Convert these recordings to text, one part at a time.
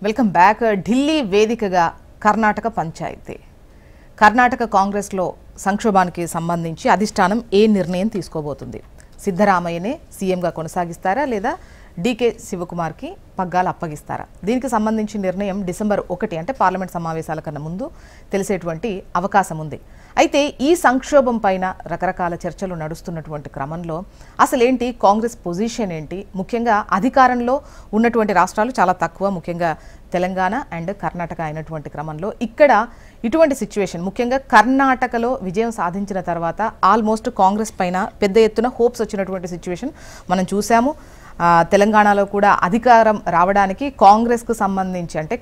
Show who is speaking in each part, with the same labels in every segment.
Speaker 1: Welcome back. Delhi వేదికగా కర్ణాటక పంచాయతీ. కర్ణాటక కాంగ్రెస్లో సంక్షోభానికి సంబంధించి అధిష్టానం ఏ నిర్ణయం తీసుకోబోతుంది? సిద్ధరామయ్యనే సీఎంగా కొనసాగిస్తారా లేదా డీకే శివకుమార్కి పగ్గాలు అప్పగిస్తారా? దీనికి సంబంధించి నిర్ణయం డిసెంబర్ 1 అంటే పార్లమెంట్ సమావేశాల కన్నా ముందు తెలిసేటువంటి అవకాశం ఉంది. అయితే ఈ సంక్షోభం పైన రకరకాల చర్చలు నడుస్తున్నటువంటి క్రమంలో అసలేంటి కాంగ్రెస్ పొజిషన్ ఏంటి? ముఖ్యంగా అధికారంలో ఉన్నటువంటి రాష్ట్రాలు చాలా తక్కువ, ముఖ్యంగా తెలంగాణ అండ్ కర్ణాటక అయినటువంటి క్రమంలో ఇక్కడ ఇటువంటి సిచ్యువేషన్, ముఖ్యంగా కర్ణాటకలో విజయం సాధించిన తర్వాత ఆల్మోస్ట్ కాంగ్రెస్ పైన పెద్ద ఎత్తున హోప్స్ వచ్చినటువంటి సిచ్యువేషన్ మనం చూసాము. తెలంగాణలో కూడా అధికారం రావడానికి కాంగ్రెస్కు సంబంధించి అంటే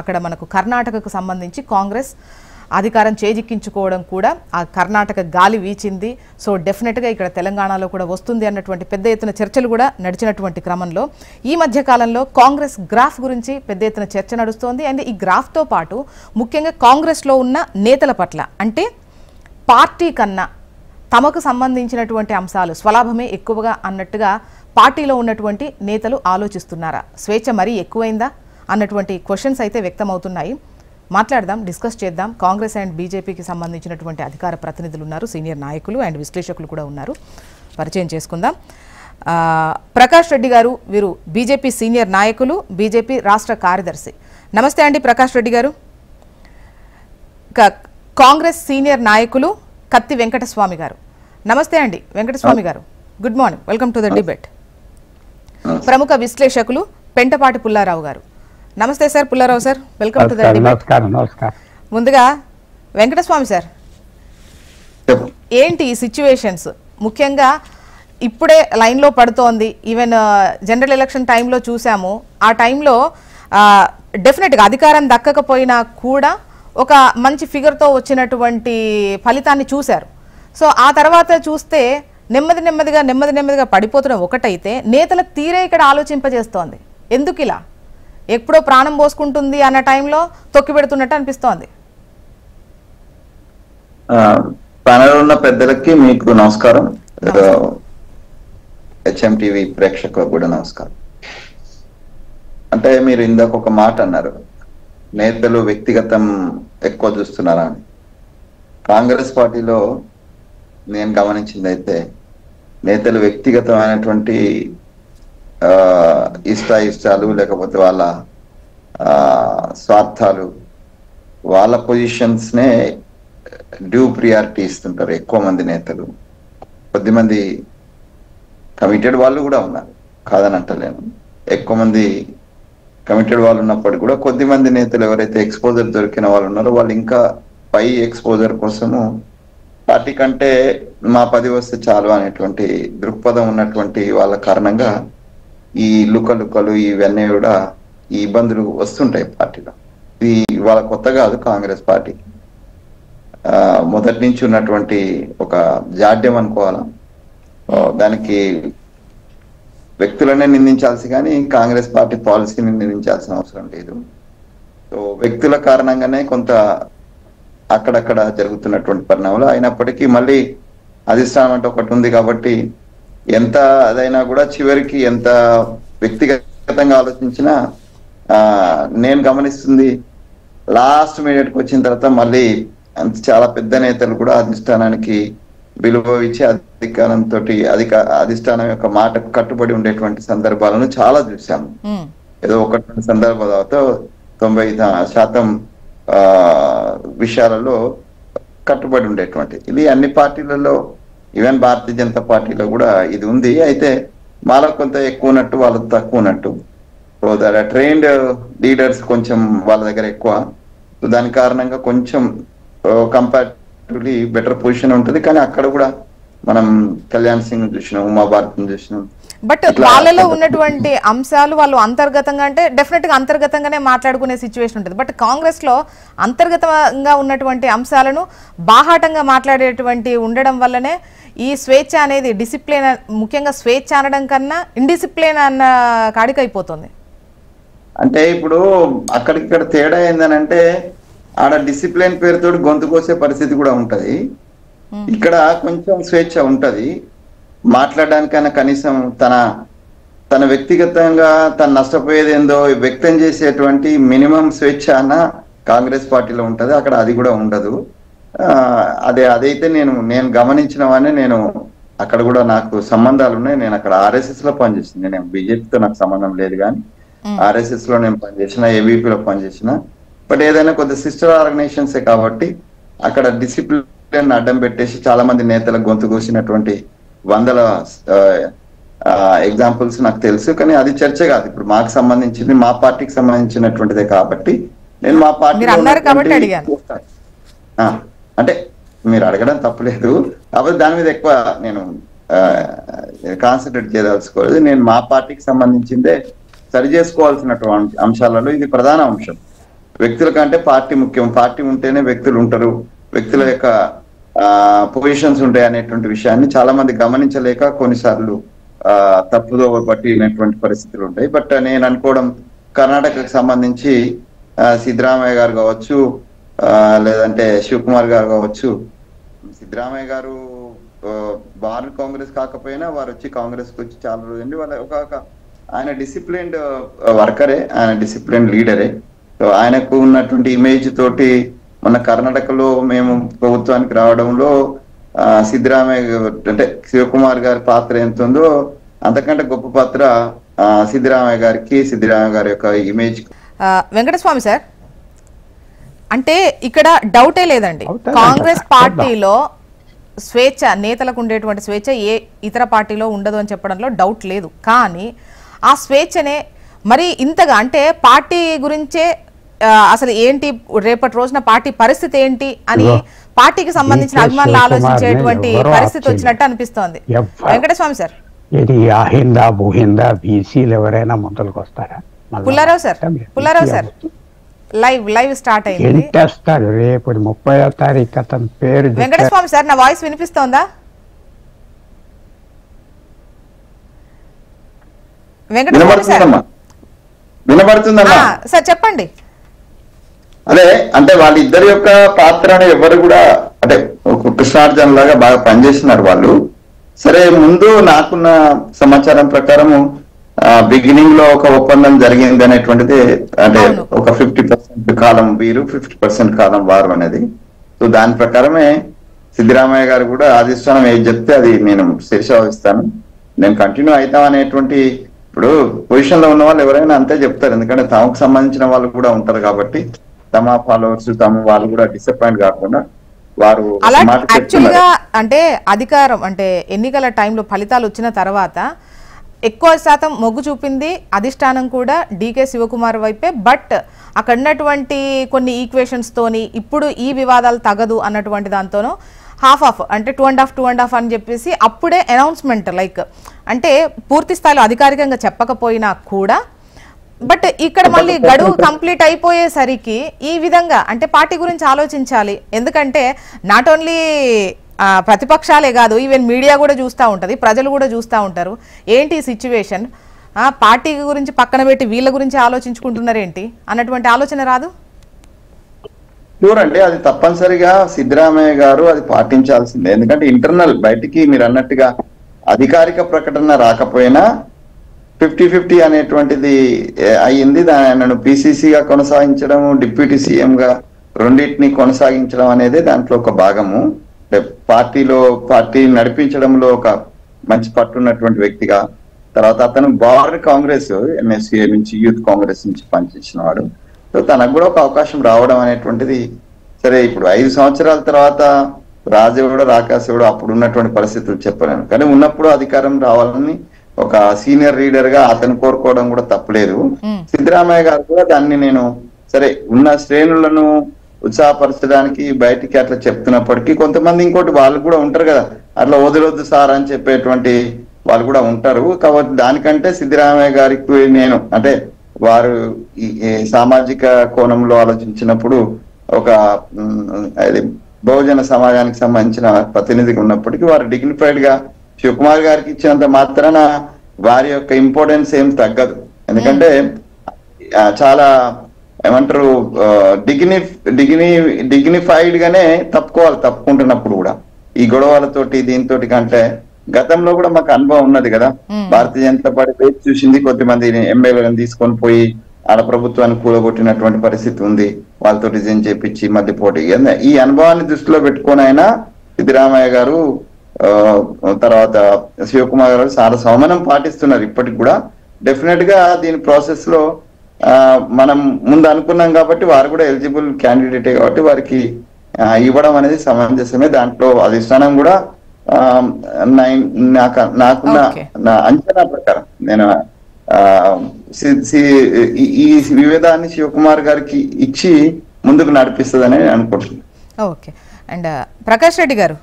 Speaker 1: అక్కడ మనకు కర్ణాటకకు సంబంధించి కాంగ్రెస్ అధికారం చేజిక్కించుకోవడం కూడా ఆ కర్ణాటక గాలి వీచింది. సో డెఫినెట్గా ఇక్కడ తెలంగాణలో కూడా వస్తుంది అన్నటువంటి పెద్ద ఎత్తున చర్చలు కూడా నడిచినటువంటి క్రమంలో ఈ మధ్య కాలంలో కాంగ్రెస్ గ్రాఫ్ గురించి పెద్ద ఎత్తున చర్చ నడుస్తోంది. అండ్ ఈ గ్రాఫ్తో పాటు ముఖ్యంగా కాంగ్రెస్లో ఉన్న నేతల పట్ల అంటే పార్టీ కన్నా తమకు సంబంధించినటువంటి అంశాలు స్వలాభమే ఎక్కువగా అన్నట్టుగా పార్టీలో ఉన్నటువంటి నేతలు ఆలోచిస్తున్నారా? స్వేచ్ఛ మరీ ఎక్కువైందా అన్నటువంటి క్వశ్చన్స్ అయితే వ్యక్తమవుతున్నాయి. మాట్లాడదాం, డిస్కస్ చేద్దాం. కాంగ్రెస్ అండ్ బీజేపీకి సంబంధించినటువంటి అధికార ప్రతినిధులు ఉన్నారు, సీనియర్ నాయకులు అండ్ విశ్లేషకులు కూడా ఉన్నారు. పరిచయం చేసుకుందాం. ప్రకాష్ రెడ్డి గారు, వీరు బీజేపీ సీనియర్ నాయకులు, బీజేపీ రాష్ట్ర కార్యదర్శి. నమస్తే అండి ప్రకాష్ రెడ్డి గారు. కాంగ్రెస్ సీనియర్ నాయకులు కత్తి వెంకటస్వామి గారు. నమస్తే అండి వెంకటస్వామి గారు. Good morning, welcome to the debate. ప్రముఖ విశ్లేషకులు పెంటపాటి పుల్లారావు గారు. నమస్తే sir. Pullarao sir, welcome to the debate. ముందుగా వెంకటస్వామి సార్, ఏంటి ఈ సిచ్యువేషన్స్? ముఖ్యంగా ఇప్పుడే లైన్లో పడుతోంది. ఈవెన్ జనరల్ ఎలక్షన్ టైంలో చూసాము. ఆ టైంలో డెఫినెట్గా అధికారం దక్కకపోయినా కూడా ఒక మంచి ఫిగర్తో వచ్చినటువంటి ఫలితాన్ని చూశారు. సో ఆ తర్వాత చూస్తే నెమ్మదిగా పడిపోతున్న ఒకటైతే నేతల తీరే ఇక్కడ ఆలోచింపజేస్తోంది. ఎందుకు ఇలా ఎప్పుడో ప్రాణం పోసుకుంటుంది అన్న టైంలో తొక్కి పెడుతున్నట్టు అనిపిస్తోంది.
Speaker 2: ప్యానెల్ ఉన్న పెద్దలకి మీకు నమస్కారం, హెచ్ఎంటీవీ ప్రేక్షకులకు కూడా నమస్కారం. అంటే మీరు ఇందాక ఒక మాట అన్నారు, నేతలు వ్యక్తిగతం ఎక్కువ చూస్తున్నారా అని. కాంగ్రెస్ పార్టీలో నేను గమనించింది అయితే నేతలు వ్యక్తిగతమైనటువంటి ఇష్టాలు లేకపోతే వాళ్ళ స్వార్థాలు, వాళ్ళ పొజిషన్స్ నే డ్యూ ప్రియారిటీ ఇస్తుంటారు ఎక్కువ మంది నేతలు. కొద్దిమంది కమిటెడ్ వాళ్ళు కూడా ఉన్నారు, కాదని అంటలేను. ఎక్కువ మంది కమిటెడ్ వాళ్ళు ఉన్నప్పటికీ కూడా కొద్దిమంది నేతలు ఎవరైతే ఎక్స్పోజర్ దొరికిన వాళ్ళు ఉన్నారో వాళ్ళు ఇంకా పై ఎక్స్పోజర్ కోసము పార్టీ కంటే మా 10 వస్తే చాలు అనేటువంటి దృక్పథం ఉన్నటువంటి వాళ్ళ కారణంగా ఈ లుకలు ఇవన్నీ కూడా ఈ ఇబ్బందులు వస్తుంటాయి పార్టీలో. ఇది వాళ్ళ కొత్త కాదు కాంగ్రెస్ పార్టీ, మొదటి నుంచి ఉన్నటువంటి ఒక జాడ్యం అనుకోవాలా. దానికి వ్యక్తులనే నిందించాల్సి కానీ కాంగ్రెస్ పార్టీ పాలసీని నిందించాల్సిన అవసరం లేదు. సో వ్యక్తుల కారణంగానే కొంత అక్కడక్కడ జరుగుతున్నటువంటి పరిణామాలు అయినప్పటికీ మళ్ళీ అధిష్టానం అంటే ఒకటి ఉంది కాబట్టి ఎంత అదైనా కూడా చివరికి ఎంత వ్యక్తిగతంగా ఆలోచించినా నేను గమనిస్తుంది లాస్ట్ మినిట్కి వచ్చిన తర్వాత మళ్ళీ చాలా పెద్ద నేతలు కూడా అధిష్టానానికి విలువ ఇచ్చి అధికారంతో అధిష్టానం యొక్క మాటకు కట్టుబడి ఉండేటువంటి సందర్భాలను చాలా చూసాము. ఏదో ఒకటి సందర్భాలతో 90% విషయాలలో కట్టుబడి ఉండేటువంటి ఇది అన్ని పార్టీలలో, ఈవెన్ భారతీయ జనతా పార్టీలో కూడా ఇది ఉంది. అయితే మాలో కొంత ఎక్కువ ఉన్నట్టు వాళ్ళకు తక్కువ ఉన్నట్టు. సో ట్రైన్డ్ లీడర్స్ కొంచెం వాళ్ళ దగ్గర ఎక్కువ. సో దాని కారణంగా కొంచెం కంపారిటివ్లీ బెటర్ పొజిషన్ ఉంటుంది. కానీ అక్కడ కూడా మనం కళ్యాణ్ సింగ్ చూసినాం, ఉమాభారతిని చూసినాం.
Speaker 1: బట్ వాళ్ళలో ఉన్నటువంటి అంశాలు వాళ్ళు అంతర్గతంగా అంటే డెఫినెట్ గా అంతర్గతంగానే మాట్లాడుకునే సిచ్యువేషన్ ఉంటుంది. బట్ కాంగ్రెస్ లో అంతర్గతంగా ఉన్నటువంటి అంశాలను బాహాటంగా మాట్లాడేటువంటి ఉండడం వల్లనే ఈ స్వేచ్ఛ అనేది డిసిప్లిన్, ముఖ్యంగా స్వేచ్ఛ అనడం కన్నా ఇండిసిప్లిన్ అన్న కాడికి అయిపోతుంది.
Speaker 2: అంటే ఇప్పుడు అక్కడిక్కడ తేడా ఏందనంటే ఆడ డిసిప్లిన్ పేరుతో గొంతు కోసే పరిస్థితి కూడా ఉంటది. ఇక్కడ కొంచెం స్వేచ్ఛ ఉంటది మాట్లాడడానికైనా, కనీసం తన తన వ్యక్తిగతంగా తను నష్టపోయేది ఏందో వ్యక్తం చేసేటువంటి మినిమం స్వేచ్ఛ అన్న కాంగ్రెస్ పార్టీలో ఉంటది, అక్కడ అది కూడా ఉండదు. అదైతే నేను గమనించిన వాడిని. నేను అక్కడ కూడా నాకు సంబంధాలు ఉన్నాయి. నేను అక్కడ ఆర్ఎస్ఎస్ లో పనిచేసిన, నేను బీజేపీతో నాకు సంబంధం లేదు, కానీ ఆర్ఎస్ఎస్ లో నేను పనిచేసిన, ఏబీపీలో పనిచేసిన. బట్ ఏదైనా కొద్ది సిస్టర్ ఆర్గనైజేషన్సే కాబట్టి అక్కడ డిసిప్లిన్ అడ్డం పెట్టేసి చాలా మంది నేతలకు గొంతు కూసినటువంటి వందల ఎగ్జాంపుల్స్ నాకు తెలుసు. కానీ అది చర్చ కాదు, ఇప్పుడు మాకు సంబంధించింది, మా పార్టీకి సంబంధించినటువంటిదే కాబట్టి నేను మా పార్టీ అంటే మీరు అడగడం తప్పులేదు, కాబట్టి దాని మీద ఎక్కువ నేను కాన్సన్ట్రేట్ చేయదలుచుకోలేదు. నేను మా పార్టీకి సంబంధించిందే సరి చేసుకోవాల్సినటువంటి అంశాలలో ఇది ప్రధాన అంశం. వ్యక్తుల కంటే పార్టీ ముఖ్యం, పార్టీ ఉంటేనే వ్యక్తులు ఉంటారు, వ్యక్తుల యొక్క పొజిషన్స్ ఉంటాయి అనేటువంటి విషయాన్ని చాలా మంది గమనించలేక కొన్నిసార్లు తప్పుదో పట్టినటువంటి పరిస్థితులు ఉంటాయి. బట్ నేను అనుకోవడం కర్ణాటకకు సంబంధించి సిద్ధరామయ్య గారు కావచ్చు, లేదంటే శివకుమార్ గారు కావచ్చు, సిద్ధరామయ్య గారు బార్ కాంగ్రెస్ కాకపోయినా వారు వచ్చి కాంగ్రెస్ కి వచ్చి చాలా రోజుండి వాళ్ళ ఆయన డిసిప్లిన్డ్ వర్కరే, ఆయన డిసిప్లిన్ లీడరే. సో ఆయనకు ఉన్నటువంటి ఇమేజ్ తోటి మన కర్ణాటకలో మేము ప్రభుత్వానికి రావడంలో సిద్ధరామయ్య అంటే శివకుమార్ గారి పాత్ర ఎంత ఉందో అంతకంటే గొప్ప పాత్ర సిద్ధరామయ్య గారికి, సిద్ధరామయ్య గారి యొక్క ఇమేజ్.
Speaker 1: వెంకటస్వామి సార్, అంటే ఇక్కడ డౌటే లేదండి, కాంగ్రెస్ పార్టీలో స్వేచ్ఛ, నేతలకు ఉండేటువంటి స్వేచ్ఛ ఏ ఇతర పార్టీలో ఉండదు అని చెప్పడంలో డౌట్ లేదు. కానీ ఆ స్వేచ్ఛనే మరి ఇంతగా అంటే పార్టీ గురించే అసలు ఏంటి, రేపటి రోజున పార్టీ పరిస్థితి ఏంటి అని పార్టీకి సంబంధించిన అభిమానులు ఆలోచించేటువంటి పరిస్థితి వచ్చినట్టు అనిపిస్తోంది. వెంకటస్వామి సార్,
Speaker 3: ఇది అహిందా భూహిందా బీసీలు ఎవరైనా ముందరకు వస్తారా?
Speaker 1: పుల్లారావు సార్ లైవ్ స్టార్ట్ అయింది.
Speaker 3: రేపు 30వ తారీఖు అతని పేరు.
Speaker 1: వెంకటస్వామి సార్, నా వాయిస్ వినిపిస్తోందా? వెంకటస్వామి సార్
Speaker 2: వినబడుతుందమ్మా?
Speaker 1: సార్ చెప్పండి.
Speaker 2: అదే అంటే వాళ్ళిద్దరి యొక్క పాత్రను ఎవరు కూడా అంటే కృష్ణార్జున లాగా బాగా పనిచేస్తున్నారు వాళ్ళు. సరే, ముందు నాకున్న సమాచారం ప్రకారము బిగినింగ్ లో ఒక ఒప్పందం జరిగింది అనేటువంటిది, అంటే ఒక 50% కాలం వీరు 50% కాలం వారు అనేది. సో దాని ప్రకారమే సిద్ధరామయ్య గారు కూడా అధిష్టానం ఏది చెప్తే అది నేను శిరసావహిస్తాను, నేను కంటిన్యూ అవుతాం అనేటువంటి. ఇప్పుడు పొజిషన్ లో ఉన్న వాళ్ళు ఎవరైనా అంతే చెప్తారు, ఎందుకంటే తమకు సంబంధించిన వాళ్ళు కూడా ఉంటారు కాబట్టి తమ ఫాలోవర్స్ తమ వాళ్ళు కూడా డిసప్పాయింట్ కాకుండా వారు
Speaker 1: యాక్చువల్గా అంటే అధికారం అంటే ఎన్నికల టైంలో ఫలితాలు వచ్చిన తర్వాత ఎక్కువ శాతం మొగ్గు చూపింది అధిష్టానం కూడా డీకే శివకుమార్ వైపే. బట్ అక్కడ ఉన్నటువంటి కొన్ని ఈక్వేషన్స్ తోని ఇప్పుడు ఈ వివాదాలు తగదు అన్నటువంటి దాంతోనూ హాఫ్ అంటే 2.5 అని చెప్పేసి అప్పుడే అనౌన్స్మెంట్, లైక్ అంటే పూర్తి స్థాయిలో అధికారికంగా చెప్పకపోయినా కూడా బట్ ఇక్కడ మళ్ళీ గడువు కంప్లీట్ అయిపోయేసరికి ఈ విధంగా అంటే పార్టీ గురించి ఆలోచించాలి. ఎందుకంటే నాట్ ఓన్లీ ప్రతిపక్షాలే కాదు, ఈవెన్ మీడియా కూడా చూస్తూ ఉంటుంది, ప్రజలు కూడా చూస్తూ ఉంటారు. ఏంటి సిచ్యువేషన్, పార్టీ గురించి పక్కన పెట్టి వీళ్ళ గురించి ఆలోచించుకుంటున్నారేంటి అన్నటువంటి ఆలోచన రాదు?
Speaker 2: షూర్ అండి, అది తప్పనిసరిగా సిద్ధరామయ్య గారు అది పాటించాల్సిందే. ఎందుకంటే ఇంటర్నల్ బయటికి మీరు అన్నట్టుగా అధికారిక ప్రకటన రాకపోయినా 50-50 అనేటువంటిది అయ్యింది. నన్ను పిసిసిగా కొనసాగించడం, డిప్యూటీ సీఎం గా రెండింటిని కొనసాగించడం అనేది దాంట్లో ఒక భాగము. పార్టీ నడిపించడంలో ఒక మంచి పట్టున్నటువంటి వ్యక్తిగా, తర్వాత అతను బార్ కాంగ్రెస్ ఎంఎస్సీ నుంచి యూత్ కాంగ్రెస్ నుంచి పనిచేసిన వాడు. సో తనకు కూడా ఒక అవకాశం రావడం అనేటువంటిది సరే. ఇప్పుడు 5 సంవత్సరాల తర్వాత రాజేవుడు రాకాశేవుడు అప్పుడు ఉన్నటువంటి పరిస్థితులు చెప్పలేను, కానీ ఉన్నప్పుడు అధికారం రావాలని ఒక సీనియర్ లీడర్ గా అతను కోరుకోవడం కూడా తప్పలేదు. సిద్ధరామయ్య గారు కూడా దాన్ని నేను సరే ఉన్న శ్రేణులను ఉత్సాహపరచడానికి బయటికి అట్లా చెప్తున్నప్పటికీ కొంతమంది ఇంకోటి వాళ్ళు కూడా ఉంటారు కదా, అట్లా వదిలొద్దు సార్ అని చెప్పేటువంటి వాళ్ళు కూడా ఉంటారు. కాబట్టి దానికంటే సిద్ధరామయ్య గారికి నేను అంటే వారు ఈ సామాజిక కోణంలో ఆలోచించినప్పుడు ఒక అది బహుజన సమాజానికి సంబంధించిన ప్రతినిధిగా ఉన్నప్పటికీ వారు డిగ్నిఫైడ్ గా శివకుమార్ గారికి ఇచ్చినంత మాత్రాన వారి యొక్క ఇంపార్టెన్స్ ఏం తగ్గదు. ఎందుకంటే చాలా ఏమంటారు డిగ్నిఫైడ్ గానే తప్పుకుంటున్నప్పుడు కూడా ఈ గొడవలతోటి దీంతో కంటే గతంలో కూడా మాకు అనుభవం ఉన్నది కదా. భారతీయ జనతా పార్టీ వేచి చూసింది, కొద్దిమంది ఎమ్మెల్యేలను తీసుకొని పోయి ఆడ ప్రభుత్వాన్ని కూలగొట్టినటువంటి పరిస్థితి ఉంది. వాళ్ళతో రిజైన్ చేపించి మధ్య పోటీ. ఈ అనుభవాన్ని దృష్టిలో పెట్టుకొని అయినా సిద్ధరామయ్య గారు తర్వాత శివకుమార్ గారు చాలా సంయమనం పాటిస్తున్నారు ఇప్పటికి కూడా. డెఫినెట్ గా దీని ప్రాసెస్ లో మనం ముందు అనుకున్నాం కాబట్టి వారు కూడా ఎలిజిబుల్ క్యాండిడేటే కాబట్టి వారికి ఇవ్వడం అనేది సమంజసమే. దాంట్లో అధిష్టానం కూడా నాకున్న నా అంచనా ప్రకారం నేను ఈ వివేదాన్ని శివకుమార్ గారికి ఇచ్చి ముందుకు నడిపిస్తుందని అనుకుంటున్నాను.
Speaker 1: ఓకే. అండ్ ప్రకాష్ రెడ్డి గారు,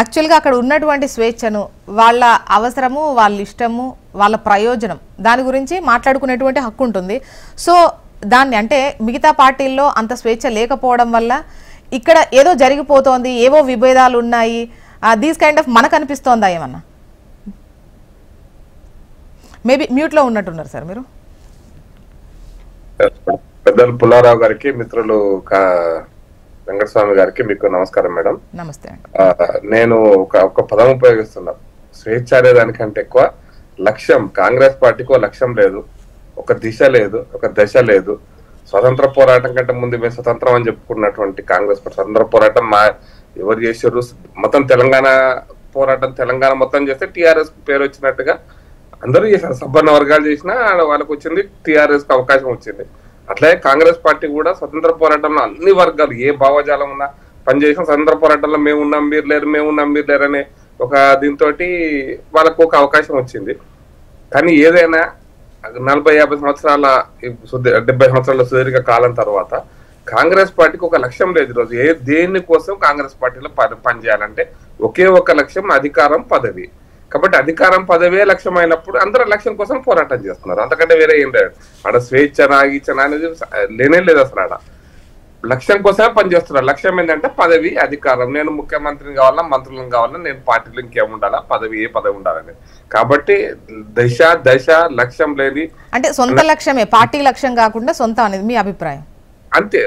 Speaker 1: యాక్చువల్గా అక్కడ ఉన్నటువంటి స్వేచ్ఛను, వాళ్ళ అవసరము, వాళ్ళ ఇష్టము, వాళ్ళ ప్రయోజనం, దాని గురించి మాట్లాడుకునేటువంటి హక్కు ఉంటుంది. సో దాన్ని అంటే మిగతా పార్టీల్లో అంత స్వేచ్ఛ లేకపోవడం వల్ల ఇక్కడ ఏదో జరిగిపోతోంది, ఏవో విభేదాలు ఉన్నాయి, దీస్ కైండ్ ఆఫ్ మనకు అనిపిస్తోందా ఏమన్నా? మేబీ మ్యూట్లో ఉన్నట్టున్నారు సార్ మీరు.
Speaker 4: పెద్దలు పుల్లారావు గారికి, మిత్రులు వెంకటస్వామి గారికి మీకు నమస్కారం మేడం.
Speaker 1: నమస్తే.
Speaker 4: నేను ఒక పదం ఉపయోగిస్తున్నా, స్వేచ్ఛ అనే దానికంటే ఎక్కువ లక్ష్యం. కాంగ్రెస్ పార్టీకి లక్ష్యం లేదు, ఒక దిశ లేదు, ఒక దశ లేదు. స్వతంత్ర పోరాటం కంటే ముందు మేము స్వతంత్రం అని చెప్పుకున్నటువంటి కాంగ్రెస్ పార్టీ స్వతంత్ర పోరాటం ఎవరు చేశారు? మొత్తం తెలంగాణ పోరాటం తెలంగాణ మొత్తం చేస్తే టీఆర్ఎస్ పేరు వచ్చినట్టుగా అందరూ చేశారు. సబ్బన్న వర్గాలు చేసినా వాళ్ళకు వచ్చింది, టీఆర్ఎస్ కి అవకాశం వచ్చింది. అట్లాగే కాంగ్రెస్ పార్టీ కూడా స్వతంత్ర పోరాటంలో అన్ని వర్గాలు ఏ భావజాలం ఉన్నా పనిచేసిన స్వతంత్ర పోరాటంలో మేము ఉన్నాం మీరు లేరు, మేము ఉన్నాం మీరు లేరు అనే ఒక దీంతో వాళ్ళకు ఒక అవకాశం వచ్చింది. కానీ ఏదైనా 40-50 సంవత్సరాల 70 సంవత్సరాల సుదీర్ఘ కాలం తర్వాత కాంగ్రెస్ పార్టీకి ఒక లక్ష్యం లేదు. ఈరోజు దేని కోసం కాంగ్రెస్ పార్టీలో పనిచేయాలంటే ఒకే ఒక లక్ష్యం, అధికారం, పదవి. కాబట్టి అధికారం, పదవే లక్ష్యం అయినప్పుడు అందరూ లక్ష్యం కోసం పోరాటం చేస్తున్నారు. అంతకంటే వేరే ఏం లేదు. ఆడ స్వేచ్ఛ అనేది లేనే లేదు అసలు. ఆడ లక్ష్యం కోసమే పనిచేస్తున్నారు. లక్ష్యం ఏంటంటే పదవి, అధికారం. నేను ముఖ్యమంత్రిని కావాలా, మంత్రులను కావాలా, నేను పార్టీలో ఇంకేముండాలా, పదవి ఏ పదవి ఉండాలని. కాబట్టి దశ లక్ష్యం లేని
Speaker 1: అంటే సొంత లక్ష్యమే, పార్టీ లక్ష్యం కాకుండా సొంత అనేది మీ అభిప్రాయం
Speaker 4: అంతే.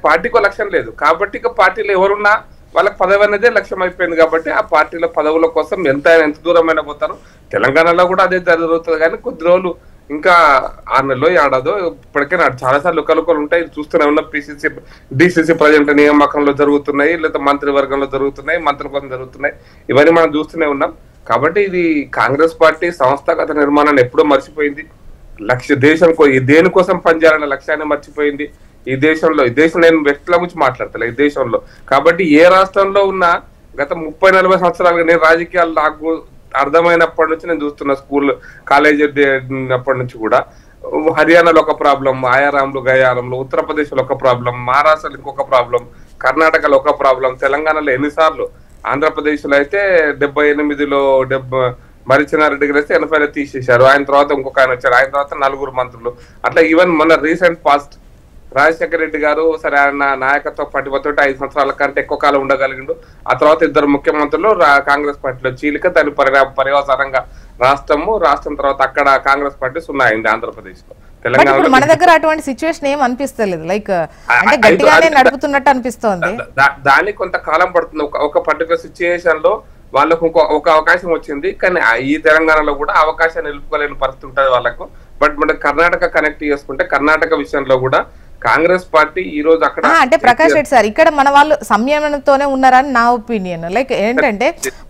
Speaker 4: పార్టీకో లక్ష్యం లేదు కాబట్టి ఇక పార్టీలో ఎవరున్నా వాళ్ళకి పదవి అనేదే లక్ష్యం అయిపోయింది. కాబట్టి ఆ పార్టీలో పదవుల కోసం ఎంత దూరమైనా పోతారు. తెలంగాణలో కూడా అదే జరుగుతుంది. కానీ కొద్ది రోజులు ఇంకా 6 నెలలో ఏడాదో ఇప్పటికే చాలాసార్లు కలుకలు ఉంటాయి, చూస్తూనే ఉన్న. డిసిసి ప్రెసిడెంట్ నియామకంలో జరుగుతున్నాయి, లేదా మంత్రివర్గంలో జరుగుతున్నాయి, మంత్రుల కోసం జరుగుతున్నాయి. ఇవన్నీ మనం చూస్తూనే ఉన్నాం. కాబట్టి ఇది కాంగ్రెస్ పార్టీ సంస్థాగత నిర్మాణాన్ని ఎప్పుడో మర్చిపోయింది. దేశం దేనికోసం పనిచేయాలనే లక్ష్యాన్ని మర్చిపోయింది. ఈ దేశం నేను వ్యక్తుల గురించి మాట్లాడతాను ఈ దేశంలో. కాబట్టి ఏ రాష్ట్రంలో ఉన్నా గత 30-40 సంవత్సరాలుగా నేను రాజకీయాలు నాకు అర్థమైనప్పటి నుంచి నేను చూస్తున్నా, స్కూల్ కాలేజీ అప్పటి నుంచి కూడా. హర్యానాలో ఒక ప్రాబ్లం, ఆయారాంలో గయారంలో, ఉత్తరప్రదేశ్లో ఒక ప్రాబ్లం, మహారాష్ట్రలో ఇంకొక ప్రాబ్లం, కర్ణాటకలో ఒక ప్రాబ్లం, తెలంగాణలో ఎన్నిసార్లు, ఆంధ్రప్రదేశ్లో అయితే 78లో మరిచినారెడ్డి గారు అయితే 80లో తీసేశారు. ఆయన తర్వాత ఇంకొక ఆయన వచ్చారు, ఆయన తర్వాత 4 మంత్రులు. అట్లా ఈవెన్ మొన్న రీసెంట్ పాస్ట్ రాజశేఖర రెడ్డి గారు సరే ఆయన నాయకత్వ పట్టుబతో 5 సంవత్సరాల కంటే ఎక్కువ కాలం ఉండగలిగిండు. ఆ తర్వాత 2 ముఖ్యమంత్రులు కాంగ్రెస్ పార్టీలో చీలిక, దాని పర్యవసానంగా రాష్ట్రం తర్వాత అక్కడ కాంగ్రెస్ పార్టీ 0 అయింది ఆంధ్రప్రదేశ్ లో.
Speaker 1: తెలంగాణ మన దగ్గర అటువంటి సిచ్యువేషన్ ఏం అనిపిస్తలేదు, లైక్ అంటే గట్టిగానే నడుపుతున్నట్టు అనిపిస్తోంది.
Speaker 4: దానికి కొంత కాలం పడుతుంది. ఒక పర్టికులర్ సిచ్యువేషన్ లో వాళ్ళకు ఒక అవకాశం వచ్చింది. కానీ ఈ తెలంగాణలో కూడా అవకాశాన్ని నిలుపుకోలేని పరిస్థితి ఉంటుంది వాళ్ళకు. బట్ మన కర్ణాటక కనెక్ట్ చేసుకుంటే కర్ణాటక విషయంలో కూడా కాంగ్రెస్ పార్టీ ఈ రోజు అక్కడ
Speaker 1: అంటే ప్రకాష్ రెడ్డి సార్ ఇక్కడ మన వాళ్ళు సంయమనంతోనే ఉన్నారని నా ఒపీనియన్. లైక్ ఏంటంటే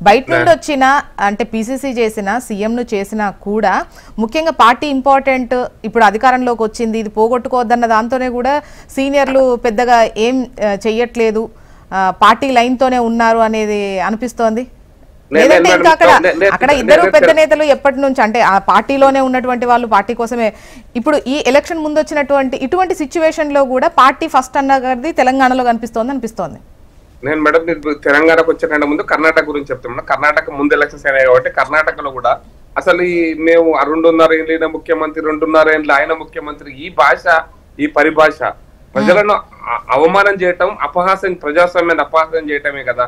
Speaker 1: బయట నుండి వచ్చిన అంటే పిసిసి చేసిన, సీఎంను చేసినా కూడా ముఖ్యంగా పార్టీ ఇంపార్టెంట్, ఇప్పుడు అధికారంలోకి వచ్చింది, ఇది పోగొట్టుకోవద్దన్న దాంతోనే కూడా సీనియర్లు పెద్దగా ఏం చెయ్యట్లేదు, పార్టీ లైన్తోనే ఉన్నారు అనేది అనిపిస్తోంది. లేదంటే ఇంకా అక్కడ ఇద్దరు పెద్ద నేతలు ఎప్పటి నుంచి అంటే ఆ పార్టీలోనే ఉన్నటువంటి వాళ్ళు పార్టీ కోసమే. ఇప్పుడు ఈ ఎలక్షన్ ముందు వచ్చినటువంటి ఇటువంటి సిచ్యువేషన్ లో కూడా పార్టీ ఫస్ట్ అన్నది తెలంగాణలో అనిపిస్తోంది.
Speaker 4: నేను మేడం మీరు తెలంగాణకు వచ్చే ముందు కర్ణాటక గురించి చెప్తున్నా. కర్ణాటక ముందు ఎలక్షన్స్ అయినాయి కాబట్టి కర్ణాటకలో కూడా అసలు మేము 2.5 ఏళ్ళ ముఖ్యమంత్రి, 2.5 ఏళ్ళ ఆయన ముఖ్యమంత్రి, ఈ భాష, ఈ పరిభాష ప్రజలను అవమానం చేయటం, అపహాసం, ప్రజాస్వామ్యాన్ని అపహాసం చేయటమే కదా.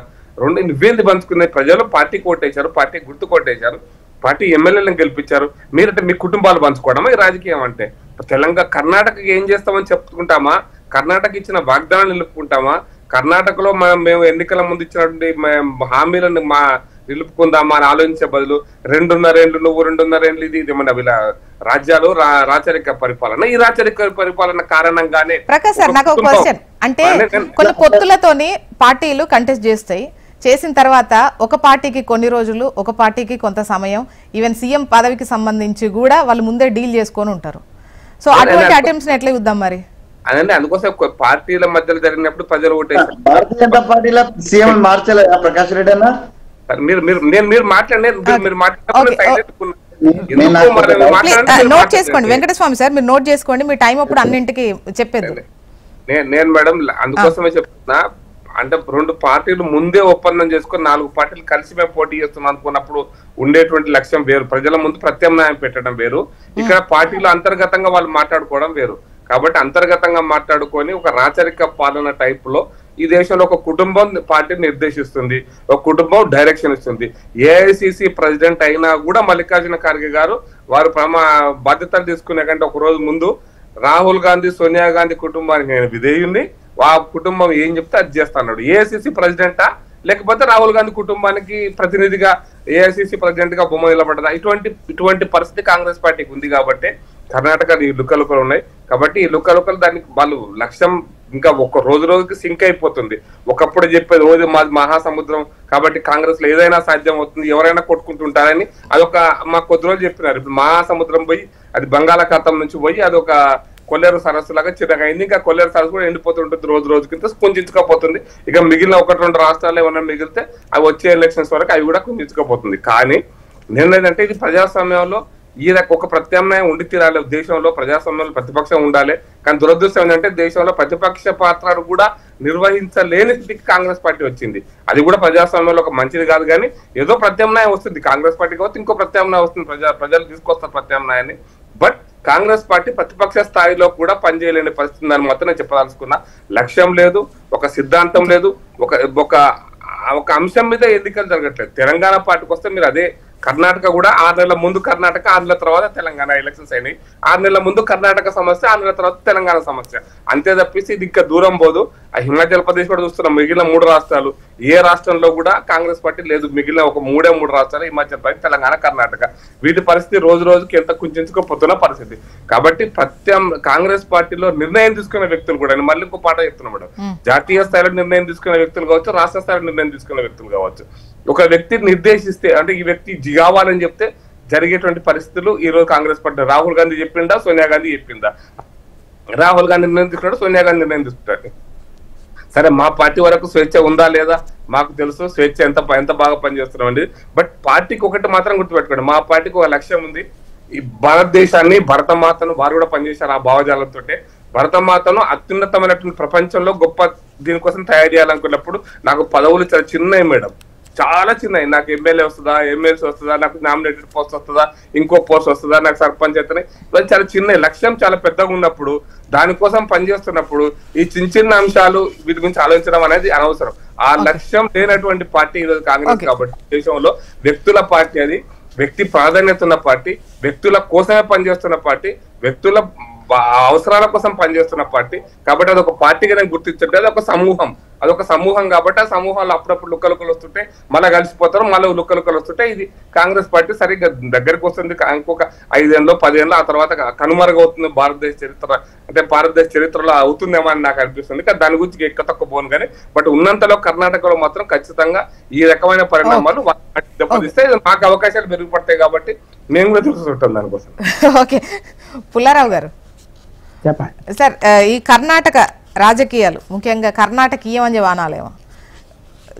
Speaker 4: నువ్వేంది పంచుకునే? ప్రజలు పార్టీ కోటేశారు, పార్టీ గుర్తు కొట్టేశారు, పార్టీ ఎమ్మెల్యేలను గెలిపించారు. మీరంటే మీ కుటుంబాలు పంచుకోవడమా ఈ రాజకీయం అంటే? కర్ణాటకకి ఏం చేస్తామని చెప్పుకుంటామా? కర్ణాటక ఇచ్చిన వాగ్దానాలు నిలుపుకుంటామా? కర్ణాటకలో మేము ఎన్నికల ముందు ఇచ్చినటువంటి హామీలను నిలుపుకుందామా అని ఆలోచించే బదులు 2.5 ఏళ్ళు నువ్వు 2.5 ఏళ్ళు ఇది మన వీళ్ళ రాజ్యాలు రాచరిక పరిపాలన. ఈ రాచరిక పరిపాలన కారణంగానే
Speaker 1: ప్రకాష్ సార్, నాకు ఒక క్వశ్చన్. అంటే కొన్ని పొత్తులతోని పార్టీలు కంటెస్ట్ చేస్తాయి, చేసిన తర్వాత ఒక పార్టీకి కొన్ని రోజులు, ఒక పార్టీకి కొంత సమయం, ఈవెన్ సీఎం పదవికి సంబంధించి కూడా వాళ్ళు ముందే డీల్ చేసుకొని ఉంటారు. సో అటువంటి అటెంప్ట్స్ ఎట్లా చూద్దాం మరి?
Speaker 4: అదండి, అందుకోసం పార్టీల మధ్యలో జరిగినప్పుడు ప్రజలు ఓటేస్తారు.
Speaker 2: భారతీయ జనతా పార్టీలో సీఎం మార్చలేదు ప్రకాష్ రెడ్డి అన్న.
Speaker 4: మీరు మాట్లాడినప్పుడు
Speaker 1: నోట్ చేసుకోండి వెంకటస్వామి సార్, మీరు నోట్ చేసుకోండి, మీ టైం అప్పుడు అన్నింటికి చెప్పేది.
Speaker 4: నేను మేడం అందుకోసమే చెప్తున్నా, అంటే 2 పార్టీలు ముందే ఒప్పందం చేసుకుని 4 పార్టీలు కలిసి మేము పోటీ చేస్తున్నాం అనుకున్నప్పుడు ఉండేటువంటి లక్ష్యం వేరు, ప్రజల ముందు ప్రత్యామ్నాయం పెట్టడం వేరు. ఇక్కడ పార్టీలు అంతర్గతంగా వాళ్ళు మాట్లాడుకోవడం వేరు. కాబట్టి అంతర్గతంగా మాట్లాడుకొని ఒక రాచరిక పాలన టైప్ లో ఈ దేశంలో ఒక కుటుంబం పార్టీని నిర్దేశిస్తుంది, ఒక కుటుంబం డైరెక్షన్ ఇస్తుంది. ఏఐసిసి ప్రెసిడెంట్ అయినా కూడా మల్లికార్జున ఖార్గే గారు వారు బాధ్యతలు తీసుకునే కంటే ఒక రోజు ముందు రాహుల్ గాంధీ, సోనియా గాంధీ కుటుంబానికి నేను విధేయుణ్ణి, ఆ కుటుంబం ఏం చెప్తే అది చేస్తాడు. ఏఐసిసి ప్రెసిడెంటా లేకపోతే రాహుల్ గాంధీ కుటుంబానికి ప్రతినిధిగా ఏఐసిసి ప్రెసిడెంట్ గా బొమ్మ నిలబడ్డదా? ఇటువంటి పరిస్థితి కాంగ్రెస్ పార్టీకి ఉంది. కాబట్టి కర్ణాటక ఈ లుక్కలుకలు ఉన్నాయి. కాబట్టి ఈ లుక్కలుకలు దానికి వాళ్ళు లక్ష్యం ఇంకా ఒక రోజుకి సింక్ అయిపోతుంది. ఒకప్పుడు చెప్పేది రోజు మాది మహాసముద్రం కాబట్టి కాంగ్రెస్ లో ఏదైనా సాధ్యం అవుతుంది, ఎవరైనా కొట్టుకుంటుంటారని అదొక మాకు కొద్ది రోజులు చెప్పినారు. ఇప్పుడు మహాసముద్రం పోయి అది బంగాళాఖాతం నుంచి పోయి అదొక కొల్లేరు సరస్సు లాగా చిన్నగా అయింది. ఇంకా కొల్లేరు సరస్సు కూడా ఎండిపోతుంటుంది, రోజు కింద కుంచుకోపోతుంది. ఇక మిగిలిన 1-2 రాష్ట్రాలు ఏమన్నా మిగిలితే అవి వచ్చే ఎలక్షన్స్ వరకు అవి కూడా కుంచుకోపోతుంది. కానీ నేనేంటంటే ఇది ప్రజాస్వామ్యంలో ఈ ఒక ప్రత్యామ్నాయం ఉండి తీరాలి. దేశంలో ప్రజాస్వామ్యంలో ప్రతిపక్షం ఉండాలి. కానీ దురదృష్టం ఏంటంటే దేశంలో ప్రతిపక్ష పాత్రను కూడా నిర్వహించలేని స్థితికి కాంగ్రెస్ పార్టీ వచ్చింది. అది కూడా ప్రజాస్వామ్యంలో ఒక మంచిది కాదు. కానీ ఏదో ప్రత్యామ్నాయం వస్తుంది, కాంగ్రెస్ పార్టీ కావచ్చు ఇంకో ప్రత్యామ్నాయం వస్తుంది, ప్రజలు తీసుకొస్తారు ప్రత్యామ్నాయాన్ని. బట్ కాంగ్రెస్ పార్టీ ప్రతిపక్ష స్థాయిలో కూడా పనిచేయలేని పరిస్థితి దాన్ని మాత్రం నేను చెప్పదలుచుకున్నా. లక్ష్యం లేదు, ఒక సిద్ధాంతం లేదు, ఒక అంశం మీద ఎన్నికలు జరగట్లేదు. తెలంగాణ పార్టీకి వస్తే మీరు అదే కర్ణాటక కూడా 6 నెలల ముందు కర్ణాటక, 6 నెలల తర్వాత తెలంగాణ ఎలక్షన్స్ అయినాయి. 6 నెలల ముందు కర్ణాటక సమస్య, 6 నెలల తర్వాత తెలంగాణ సమస్య. అంతే తప్పిసి ఇది ఇంకా దూరం పోదు. ఆ హిమాచల్ ప్రదేశ్ కూడా చూస్తున్నాం, మిగిలిన 3 రాష్ట్రాలు ఏ రాష్ట్రంలో కూడా కాంగ్రెస్ పార్టీ లేదు. మిగిలిన ఒక 3 రాష్ట్రాలు హిమాచల్ ప్రదేశ్, తెలంగాణ, కర్ణాటక. వీటి పరిస్థితి రోజుకి ఎంత కుంచుకోపోతున్న పరిస్థితి. కాబట్టి కాంగ్రెస్ పార్టీలో నిర్ణయం తీసుకునే వ్యక్తులు కూడా, నేను మళ్ళీ ఇంకో పాట చెప్తున్నా మేడం, జాతీయ స్థాయిలో నిర్ణయం తీసుకునే వ్యక్తులు కావచ్చు, రాష్ట్ర స్థాయిలో నిర్ణయం తీసుకునే వ్యక్తులు కావచ్చు. ఒక వ్యక్తిని నిర్దేశిస్తే అంటే ఈ వ్యక్తి కావాలని చెప్తే జరిగేటువంటి పరిస్థితులు ఈ రోజు కాంగ్రెస్ పార్టీ రాహుల్ గాంధీ చెప్పిందా, సోనియా గాంధీ చెప్పిందా? రాహుల్ గాంధీ నిర్ణయం తీసుకున్నాడు, సోనియా గాంధీ నిర్ణయం తీసుకుంటాడు. సరే, మా పార్టీ వరకు స్వేచ్ఛ ఉందా లేదా మాకు తెలుసు, స్వేచ్ఛ ఎంత బాగా పనిచేస్తున్నామండి. బట్ పార్టీకి ఒకటి మాత్రం గుర్తుపెట్టుకోండి, మా పార్టీకి ఒక లక్ష్యం ఉంది. ఈ భారతదేశాన్ని, భరతమాతను వారు కూడా పనిచేశారు ఆ భావజాలంతో. భరతమాతను అత్యున్నతమైనటువంటి ప్రపంచంలో గొప్ప దీనికోసం తయారు చేయాలనుకున్నప్పుడు నాకు పదవులు చాలా చిన్నవి మేడం, చాలా చిన్నవి. నాకు ఎమ్మెల్యే వస్తుందా, ఎమ్మెల్సీ వస్తుందా, నాకు నామినేటెడ్ పోస్ట్ వస్తుందా, ఇంకో పోస్ట్ వస్తుందా, నాకు సర్పంచ్ అవుతున్నాయి, ఇవన్నీ చాలా చిన్న. లక్ష్యం చాలా పెద్దగా ఉన్నప్పుడు, దానికోసం పనిచేస్తున్నప్పుడు ఈ చిన్న అంశాలు వీటి గురించి ఆలోచించడం అనేది అనవసరం. ఆ లక్ష్యం లేనటువంటి పార్టీ ఈరోజు కాంగ్రెస్. కాబట్టి దేశంలో వ్యక్తుల పార్టీ, అది వ్యక్తి ప్రాధాన్యత ఉన్న పార్టీ, వ్యక్తుల కోసమే పనిచేస్తున్న పార్టీ, వ్యక్తుల అవసరాల కోసం పనిచేస్తున్న పార్టీ. కాబట్టి అదొక పార్టీగా నేను గుర్తించట్లేదు, అదొక సమూహం. కాబట్టి ఆ సమూహాలు అప్పుడప్పుడు లుక్కలుకలు వస్తుంటే మళ్ళీ కలిసిపోతారు, మళ్ళీ లుక్కలుకలు వస్తుంటే ఇది కాంగ్రెస్ పార్టీ సరిగ్గా దగ్గరికి వస్తుంది. ఇంకొక 5 ఏళ్ళు 10 ఏళ్ళు ఆ తర్వాత కనుమరుగవుతుంది భారతదేశ చరిత్ర, అంటే భారతదేశ చరిత్రలో అవుతుందేమో అని నాకు అనిపిస్తుంది. కానీ దాని గురించి ఎక్కువ తక్కువ పోను. కానీ బట్ ఉన్నంతలో కర్ణాటకలో మాత్రం ఖచ్చితంగా ఈ రకమైన పరిణామాలు దెబ్బతీస్తే మాకు అవకాశాలు మెరుగుపడతాయి. కాబట్టి మేము కూడా చూస్తుంటాం దానికోసం.
Speaker 1: ఓకే, పుల్లారావు గారు
Speaker 3: చెప్పండి
Speaker 1: సార్, ఈ కర్ణాటక రాజకీయాలు ముఖ్యంగా కర్ణాటకీయం అని అనాలేమో,